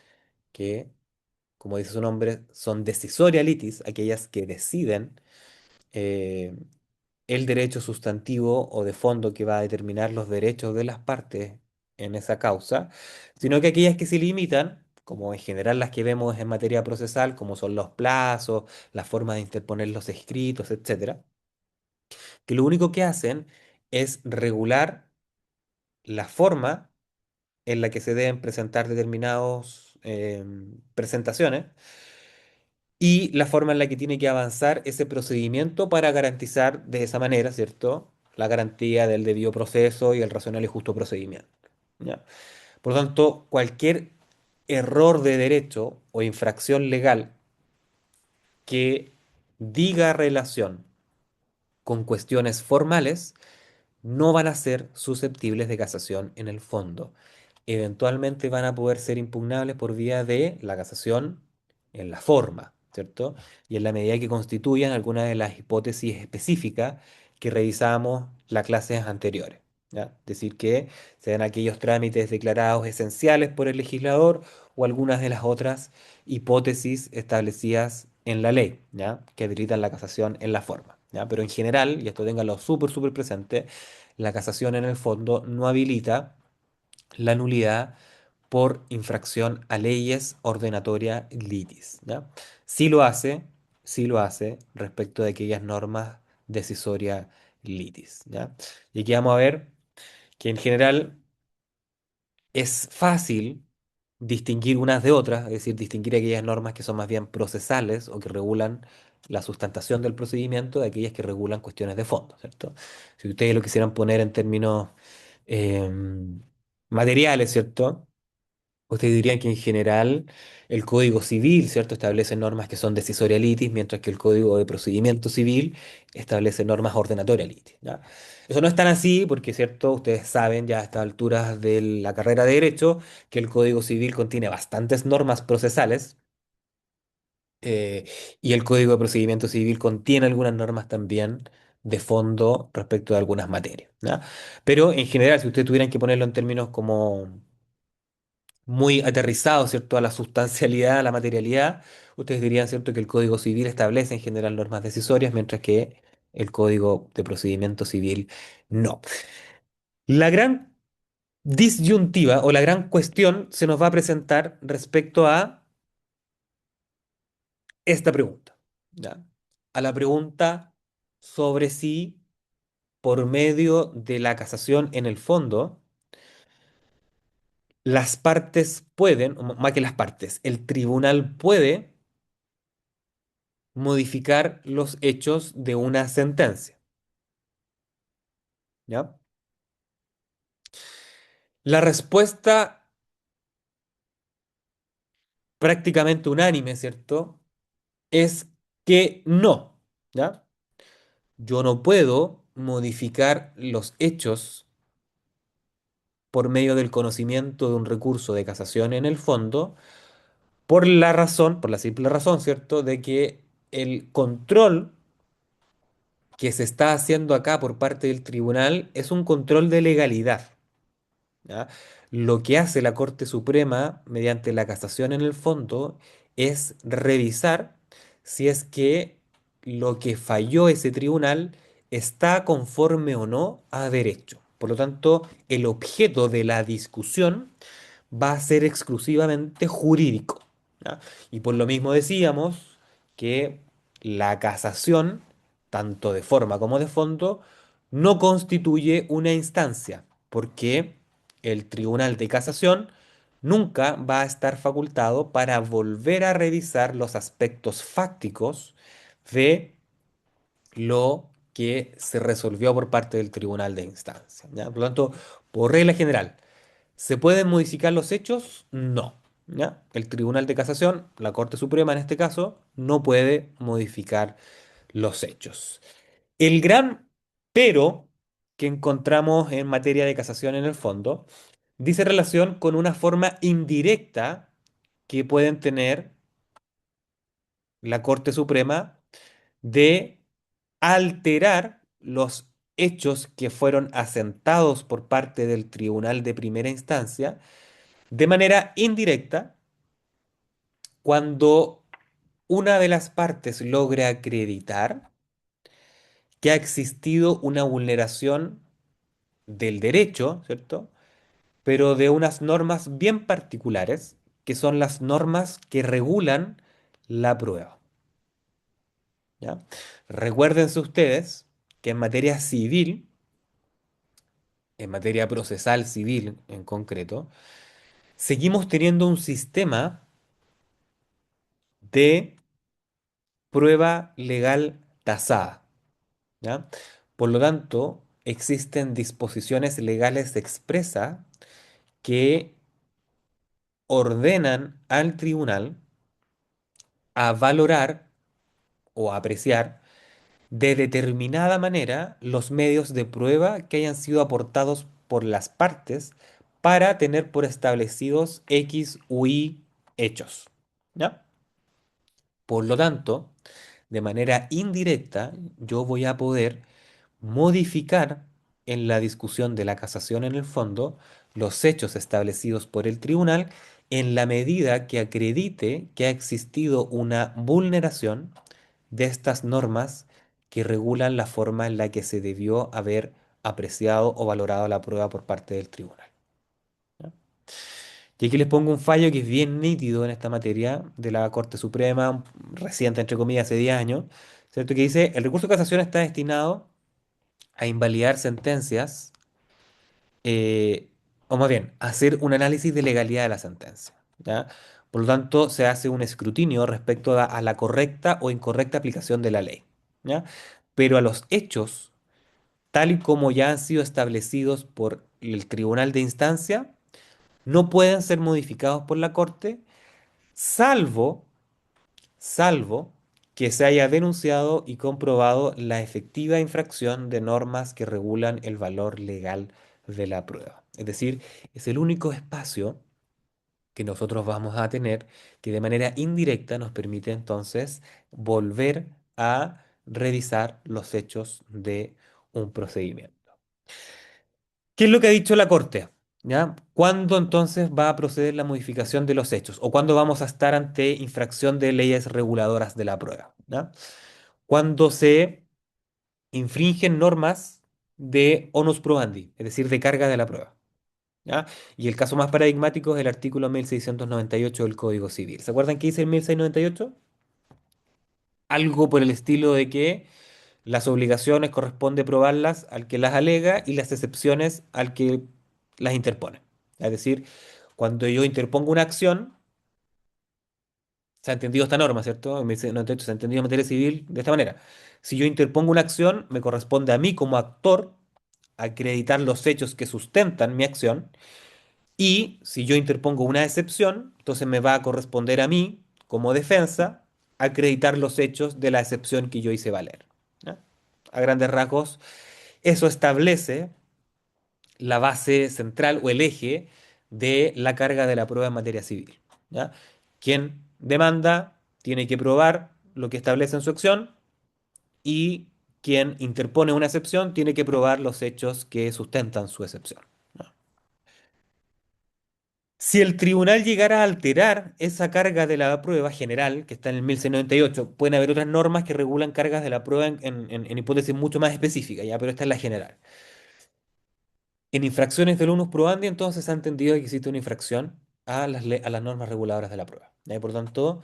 que, como dice su nombre, son decisoria litis, aquellas que deciden eh, el derecho sustantivo o de fondo que va a determinar los derechos de las partes en esa causa, sino que aquellas que se limitan, como en general las que vemos en materia procesal, como son los plazos, la forma de interponer los escritos, etcétera, que lo único que hacen es regular la forma en la que se deben presentar determinadas presentaciones y la forma en la que tiene que avanzar ese procedimiento para garantizar de esa manera, ¿cierto? La garantía del debido proceso y el racional y justo procedimiento. ¿Ya? Por lo tanto, cualquier error de derecho o infracción legal que diga relación con cuestiones formales no van a ser susceptibles de casación en el fondo. Eventualmente van a poder ser impugnables por vía de la casación en la forma, ¿cierto? Y en la medida que constituyan algunas de las hipótesis específicas que revisamos las clases anteriores. ¿Ya? Es decir, que sean aquellos trámites declarados esenciales por el legislador o algunas de las otras hipótesis establecidas en la ley, ¿ya? Que habilitan la casación en la forma, ¿ya? Pero en general, y esto ténganlo súper presente, la casación en el fondo no habilita la nulidad por infracción a leyes ordenatoria litis, ¿ya? Sí lo hace, sí lo hace respecto de aquellas normas decisoria litis, ¿ya? Y aquí vamos a ver que en general es fácil distinguir unas de otras, es decir, distinguir aquellas normas que son más bien procesales o que regulan la sustentación del procedimiento de aquellas que regulan cuestiones de fondo, ¿cierto? Si ustedes lo quisieran poner en términos materiales, ¿cierto? Ustedes dirían que en general el Código Civil, ¿cierto?, establece normas que son decisoria litis, mientras que el Código de Procedimiento Civil establece normas ordenatoria litis, ¿ya? Eso no es tan así porque, ¿cierto?, ustedes saben ya a estas alturas de la carrera de Derecho que el Código Civil contiene bastantes normas procesales eh, y el Código de Procedimiento Civil contiene algunas normas también de fondo respecto de algunas materias, ¿ya? Pero en general, si ustedes tuvieran que ponerlo en términos como muy aterrizado, ¿cierto?, a la sustancialidad, a la materialidad, ustedes dirían, ¿cierto?, que el Código Civil establece en general normas decisorias, mientras que el Código de Procedimiento Civil no. La gran disyuntiva o la gran cuestión se nos va a presentar respecto a esta pregunta, ¿ya? A la pregunta sobre si por medio de la casación en el fondo, las partes pueden, o más que las partes, el tribunal puede modificar los hechos de una sentencia, ¿ya? La respuesta prácticamente unánime, ¿cierto? Es que no, ¿ya? Yo no puedo modificar los hechos por medio del conocimiento de un recurso de casación en el fondo, por la razón, por la simple razón, ¿cierto?, de que el control que se está haciendo acá por parte del tribunal es un control de legalidad, ¿ya? Lo que hace la Corte Suprema mediante la casación en el fondo es revisar si es que lo que falló ese tribunal está conforme o no a derecho. Por lo tanto, el objeto de la discusión va a ser exclusivamente jurídico, ¿ya? Y por lo mismo decíamos que la casación, tanto de forma como de fondo, no constituye una instancia, porque el Tribunal de Casación nunca va a estar facultado para volver a revisar los aspectos fácticos de lo que se resolvió por parte del Tribunal de Instancia, ¿ya? Por lo tanto, por regla general, ¿se pueden modificar los hechos? No, ¿ya? El Tribunal de Casación, la Corte Suprema en este caso, no puede modificar los hechos. El gran pero que encontramos en materia de casación en el fondo dice relación con una forma indirecta que pueden tener la Corte Suprema de alterar los hechos que fueron asentados por parte del Tribunal de Primera Instancia de manera indirecta cuando una de las partes logra acreditar que ha existido una vulneración del derecho, ¿cierto? Pero de unas normas bien particulares, que son las normas que regulan la prueba, ¿ya? Recuérdense ustedes que en materia civil, en materia procesal civil en concreto, seguimos teniendo un sistema de prueba legal tasada, ¿ya? Por lo tanto, existen disposiciones legales expresas que ordenan al tribunal a valorar o a apreciar de determinada manera los medios de prueba que hayan sido aportados por las partes para tener por establecidos X u Y hechos, ¿ya? Por lo tanto, de manera indirecta, yo voy a poder modificar en la discusión de la casación en el fondo los hechos establecidos por el tribunal en la medida que acredite que ha existido una vulneración de estas normas que regulan la forma en la que se debió haber apreciado o valorado la prueba por parte del tribunal, ¿ya? Y aquí les pongo un fallo que es bien nítido en esta materia de la Corte Suprema, reciente, entre comillas, hace 10 años, ¿cierto? Que dice, el recurso de casación está destinado a invalidar sentencias, eh, o más bien, a hacer un análisis de legalidad de la sentencia, ¿ya? Por lo tanto, se hace un escrutinio respecto a la correcta o incorrecta aplicación de la ley, ¿ya? Pero a los hechos, tal y como ya han sido establecidos por el tribunal de instancia, no pueden ser modificados por la Corte, salvo salvo que se haya denunciado y comprobado la efectiva infracción de normas que regulan el valor legal de la prueba. Es decir, es el único espacio que nosotros vamos a tener que de manera indirecta nos permite entonces volver a revisar los hechos de un procedimiento. ¿Qué es lo que ha dicho la Corte? ¿Ya? ¿Cuándo entonces va a proceder la modificación de los hechos? ¿O cuándo vamos a estar ante infracción de leyes reguladoras de la prueba? ¿Ya? Cuando se infringen normas de onus probandi, es decir, de carga de la prueba. ¿Ya? Y el caso más paradigmático es el artículo 1698 del Código Civil. ¿Se acuerdan qué dice el 1698? Algo por el estilo de que las obligaciones corresponde probarlas al que las alega y las excepciones al que las interpone. Es decir, cuando yo interpongo una acción, se ha entendido esta norma, ¿cierto? En 1998 se ha entendido en materia civil de esta manera. Si yo interpongo una acción, me corresponde a mí como actor acreditar los hechos que sustentan mi acción. Y si yo interpongo una excepción, entonces me va a corresponder a mí, como defensa, acreditar los hechos de la excepción que yo hice valer. ¿Ya? A grandes rasgos, eso establece la base central o el eje de la carga de la prueba en materia civil. ¿Ya? Quien demanda tiene que probar lo que establece en su acción y quien interpone una excepción tiene que probar los hechos que sustentan su excepción. ¿No? Si el tribunal llegara a alterar esa carga de la prueba general, que está en el 1698, pueden haber otras normas que regulan cargas de la prueba en hipótesis mucho más específicas, ¿ya? Pero esta es la general. En infracciones del unus probandi, entonces se ha entendido que existe una infracción a las normas reguladoras de la prueba, ¿ya? Y por tanto,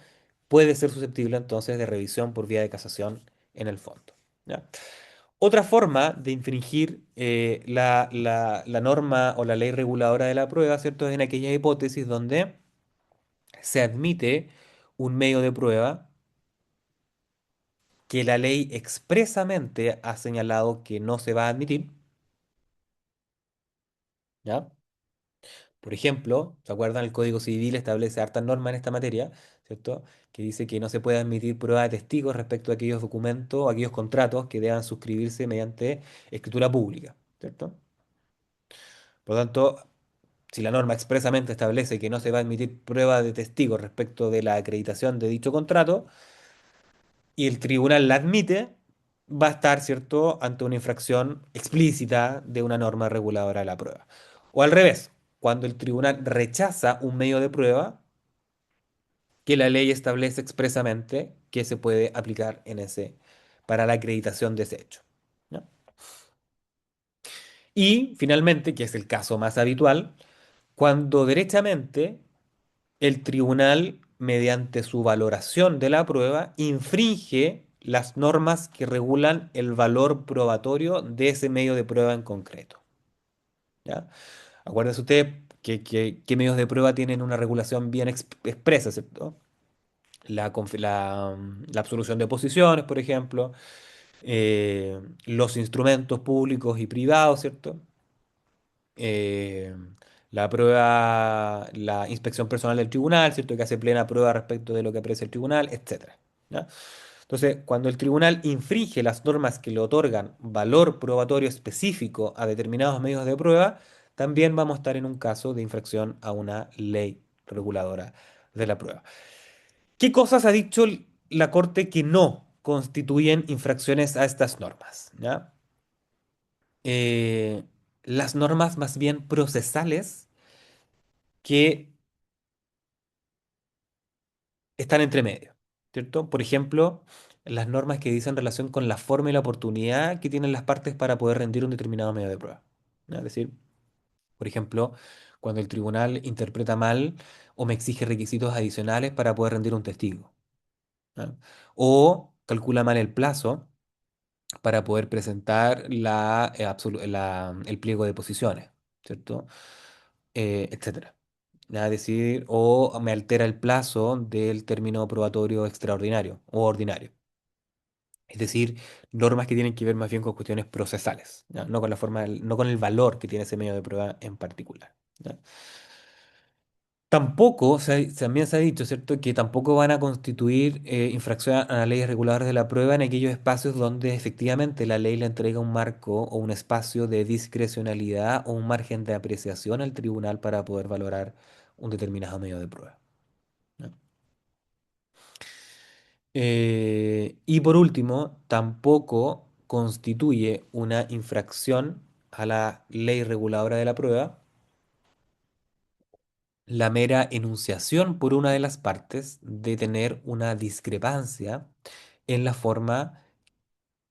puede ser susceptible entonces de revisión por vía de casación en el fondo, ¿ya? Otra forma de infringir la norma o la ley reguladora de la prueba, ¿cierto? Es en aquellas hipótesis donde se admite un medio de prueba que la ley expresamente ha señalado que no se va a admitir, ¿ya? Por ejemplo, ¿se acuerdan? El Código Civil establece hartas normas en esta materia, ¿cierto? Que dice que no se puede admitir prueba de testigos respecto a aquellos documentos o aquellos contratos que deban suscribirse mediante escritura pública, ¿cierto? Por lo tanto, si la norma expresamente establece que no se va a admitir prueba de testigos respecto de la acreditación de dicho contrato, y el tribunal la admite, va a estar, ¿cierto?, ante una infracción explícita de una norma reguladora de la prueba. O al revés, cuando el tribunal rechaza un medio de prueba que la ley establece expresamente que se puede aplicar para la acreditación de ese hecho. ¿Ya? Y finalmente, que es el caso más habitual, cuando derechamente el tribunal, mediante su valoración de la prueba, infringe las normas que regulan el valor probatorio de ese medio de prueba en concreto. ¿Ya? Acuérdese usted que medios de prueba tienen una regulación bien expresa, ¿cierto? La absolución de posiciones, por ejemplo, los instrumentos públicos y privados, ¿cierto? eh, la inspección personal del tribunal, ¿cierto? Que hace plena prueba respecto de lo que aprecia el tribunal, etcétera. ¿Ya? Entonces, cuando el tribunal infringe las normas que le otorgan valor probatorio específico a determinados medios de prueba, también vamos a estar en un caso de infracción a una ley reguladora de la prueba. ¿Qué cosas ha dicho la Corte que no constituyen infracciones a estas normas? ¿Ya? Eh, las normas más bien procesales que están entre medio, ¿cierto? Por ejemplo, las normas que dicen relación con la forma y la oportunidad que tienen las partes para poder rendir un determinado medio de prueba. ¿Ya? Es decir, por ejemplo, cuando el tribunal interpreta mal o me exige requisitos adicionales para poder rendir un testigo. ¿Ya? O calcula mal el plazo para poder presentar el pliego de posiciones, ¿cierto? Etcétera. Ya, es decir, o me altera el plazo del término probatorio extraordinario o ordinario. Es decir, normas que tienen que ver más bien con cuestiones procesales, ¿ya? No con la forma, no con el valor que tiene ese medio de prueba en particular. ¿Ya? Tampoco, también se ha dicho, ¿cierto?, que tampoco van a constituir infracción a las leyes reguladoras de la prueba en aquellos espacios donde efectivamente la ley le entrega un marco o un espacio de discrecionalidad o un margen de apreciación al tribunal para poder valorar un determinado medio de prueba. ¿Ya? Y por último, tampoco constituye una infracción a la ley reguladora de la prueba la mera enunciación por una de las partes de tener una discrepancia en la forma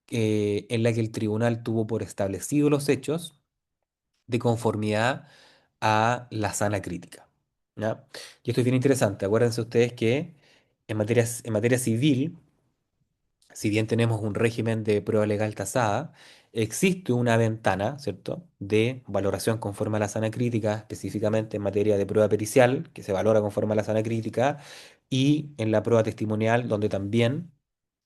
en la que el tribunal tuvo por establecido los hechos de conformidad a la sana crítica. ¿Ya? Y esto es bien interesante. Acuérdense ustedes que en materia civil, si bien tenemos un régimen de prueba legal tasada, existe una ventana, ¿cierto?, de valoración conforme a la sana crítica, específicamente en materia de prueba pericial, que se valora conforme a la sana crítica, y en la prueba testimonial, donde también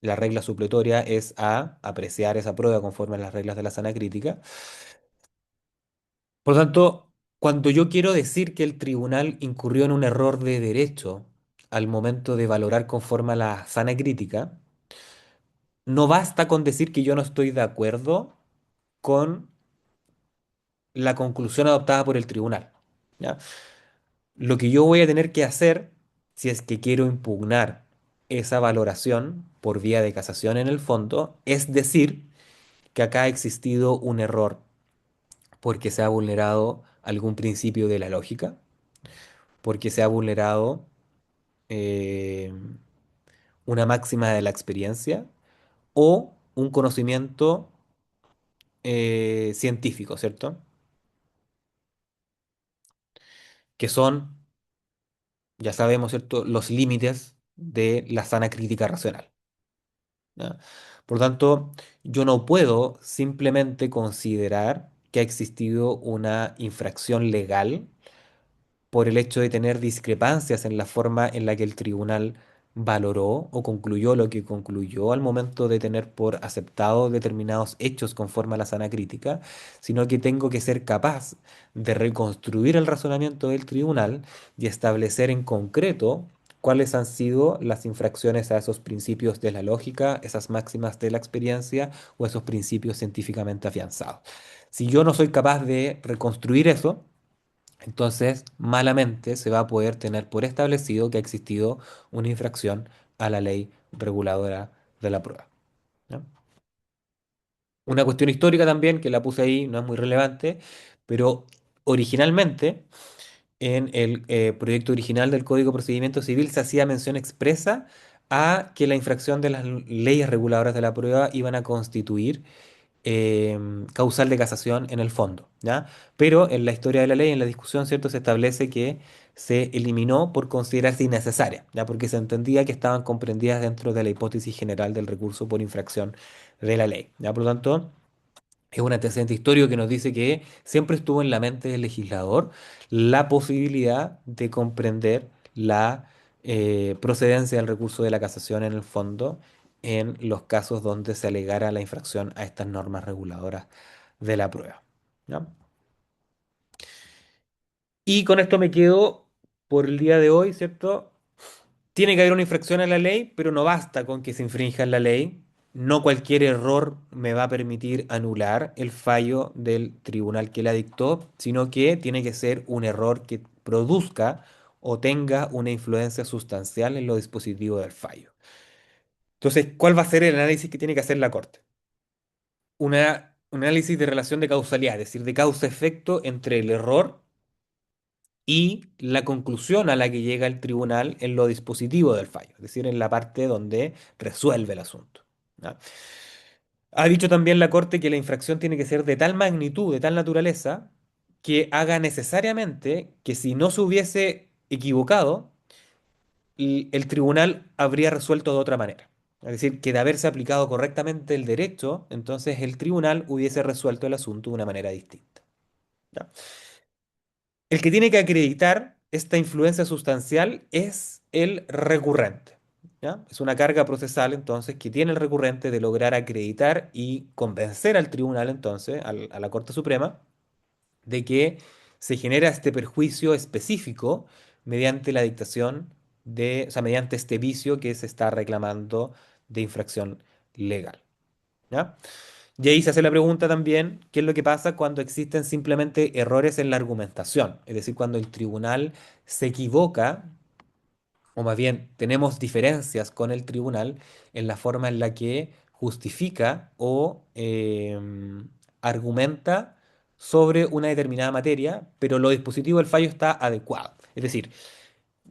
la regla supletoria es a apreciar esa prueba conforme a las reglas de la sana crítica. Por lo tanto, cuando yo quiero decir que el tribunal incurrió en un error de derecho al momento de valorar conforme a la sana crítica, no basta con decir que yo no estoy de acuerdo con la conclusión adoptada por el tribunal. ¿Ya? Lo que yo voy a tener que hacer, si es que quiero impugnar esa valoración por vía de casación en el fondo, es decir que acá ha existido un error porque se ha vulnerado algún principio de la lógica, porque se ha vulnerado eh, una máxima de la experiencia o un conocimiento científico, ¿cierto? Que son, ya sabemos, ¿cierto?, los límites de la sana crítica racional. ¿Ya? Por lo tanto, yo no puedo simplemente considerar que ha existido una infracción legal por el hecho de tener discrepancias en la forma en la que el tribunal valoró o concluyó lo que concluyó al momento de tener por aceptado determinados hechos conforme a la sana crítica, sino que tengo que ser capaz de reconstruir el razonamiento del tribunal y establecer en concreto cuáles han sido las infracciones a esos principios de la lógica, esas máximas de la experiencia o esos principios científicamente afianzados. Si yo no soy capaz de reconstruir eso, entonces, malamente se va a poder tener por establecido que ha existido una infracción a la ley reguladora de la prueba. ¿Ya? Una cuestión histórica también, que la puse ahí, no es muy relevante, pero originalmente, en el proyecto original del Código de Procedimiento Civil se hacía mención expresa a que la infracción de las leyes reguladoras de la prueba iban a constituir causal de casación en el fondo, ¿ya? Pero en la historia de la ley, en la discusión, ¿cierto?, se establece que se eliminó por considerarse innecesaria, ¿ya? Porque se entendía que estaban comprendidas dentro de la hipótesis general del recurso por infracción de la ley, ¿ya? Por lo tanto, es un antecedente histórico que nos dice que siempre estuvo en la mente del legislador la posibilidad de comprender la procedencia del recurso de la casación en el fondo en los casos donde se alegara la infracción a estas normas reguladoras de la prueba. ¿Ya? Y con esto me quedo por el día de hoy, ¿cierto? Tiene que haber una infracción a la ley, pero no basta con que se infrinja la ley. No cualquier error me va a permitir anular el fallo del tribunal que la dictó, sino que tiene que ser un error que produzca o tenga una influencia sustancial en los dispositivos del fallo. Entonces, ¿cuál va a ser el análisis que tiene que hacer la Corte? Un análisis de relación de causalidad, es decir, de causa-efecto entre el error y la conclusión a la que llega el tribunal en lo dispositivo del fallo, es decir, en la parte donde resuelve el asunto. ¿Ya? Ha dicho también la Corte que la infracción tiene que ser de tal magnitud, de tal naturaleza, que haga necesariamente que si no se hubiese equivocado, el tribunal habría resuelto de otra manera. Es decir, que de haberse aplicado correctamente el derecho, entonces el tribunal hubiese resuelto el asunto de una manera distinta. ¿Ya? El que tiene que acreditar esta influencia sustancial es el recurrente. ¿Ya? Es una carga procesal entonces que tiene el recurrente de lograr acreditar y convencer al tribunal entonces, a la Corte Suprema, de que se genera este perjuicio específico mediante la dictación de, o sea, mediante este vicio que se está reclamando de infracción legal. ¿Ya? Y ahí se hace la pregunta también, ¿qué es lo que pasa cuando existen simplemente errores en la argumentación? Es decir, cuando el tribunal se equivoca, o más bien tenemos diferencias con el tribunal en la forma en la que justifica o argumenta sobre una determinada materia, pero lo dispositivo del fallo está adecuado. Es decir,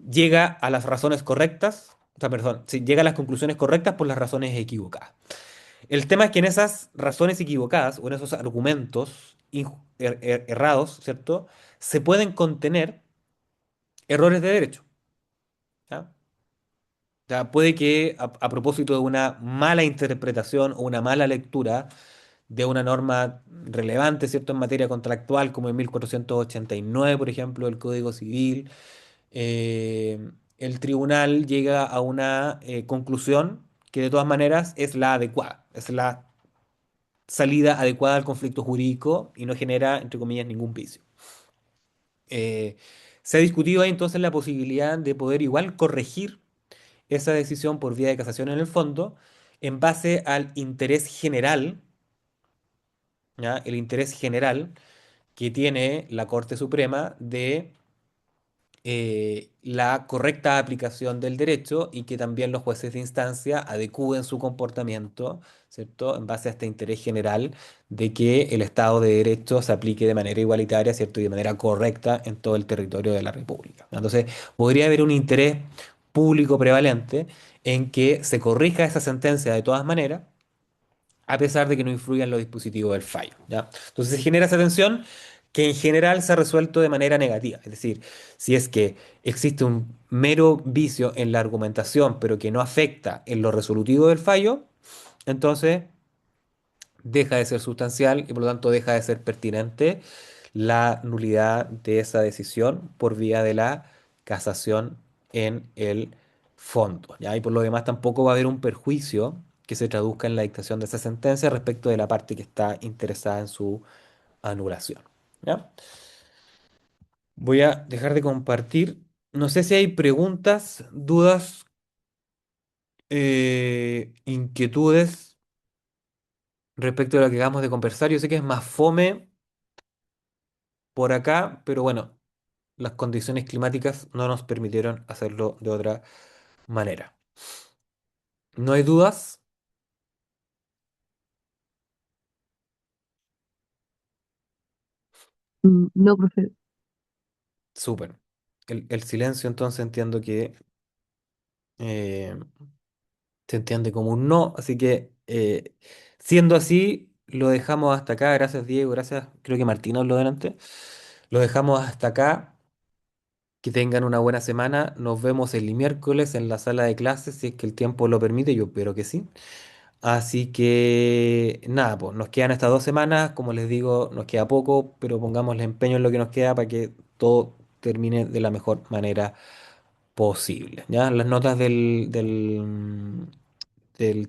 llega a las razones correctas, o sea, perdón, sí, llega a las conclusiones correctas por las razones equivocadas. El tema es que en esas razones equivocadas o en esos argumentos errados, ¿cierto? Se pueden contener errores de derecho, ¿ya? O sea, puede que a propósito de una mala interpretación o una mala lectura de una norma relevante, ¿cierto?, en materia contractual, como en 1489, por ejemplo, el Código Civil, el tribunal llega a una conclusión que de todas maneras es la adecuada, es la salida adecuada al conflicto jurídico y no genera, entre comillas, ningún vicio. Eh, Se ha discutido ahí entonces la posibilidad de poder igual corregir esa decisión por vía de casación en el fondo en base al interés general, ¿ya? El interés general que tiene la Corte Suprema de la correcta aplicación del derecho y que también los jueces de instancia adecúen su comportamiento, ¿cierto? En base a este interés general de que el Estado de Derecho se aplique de manera igualitaria, ¿cierto? Y de manera correcta en todo el territorio de la República. Entonces, podría haber un interés público prevalente en que se corrija esa sentencia de todas maneras a pesar de que no influya en los dispositivos del fallo, ¿ya? Entonces se genera esa tensión que en general se ha resuelto de manera negativa. Es decir, si es que existe un mero vicio en la argumentación, pero que no afecta en lo resolutivo del fallo, entonces deja de ser sustancial y por lo tanto deja de ser pertinente la nulidad de esa decisión por vía de la casación en el fondo, ¿ya? Y por lo demás tampoco va a haber un perjuicio que se traduzca en la dictación de esa sentencia respecto de la parte que está interesada en su anulación, ¿ya? Voy a dejar de compartir. No sé si hay preguntas, dudas, inquietudes respecto de lo que acabamos de conversar. Yo sé que es más fome por acá, pero bueno, las condiciones climáticas no nos permitieron hacerlo de otra manera. ¿No hay dudas? No, profe. Súper. El silencio entonces entiendo que eh, se entiende como un no, así que siendo así, lo dejamos hasta acá. Gracias, Diego, gracias. Creo que Martina habló delante. Lo dejamos hasta acá. Que tengan una buena semana. Nos vemos el miércoles en la sala de clases, si es que el tiempo lo permite. Yo espero que sí. Así que nada, pues nos quedan estas 2 semanas, como les digo, nos queda poco, pero pongámosle empeño en lo que nos queda para que todo termine de la mejor manera posible. ¿Ya? Las notas del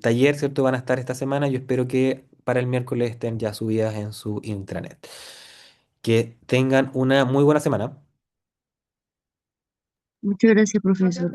taller, ¿cierto? Van a estar esta semana. Yo espero que para el miércoles estén ya subidas en su intranet. Que tengan una muy buena semana. Muchas gracias, profesor.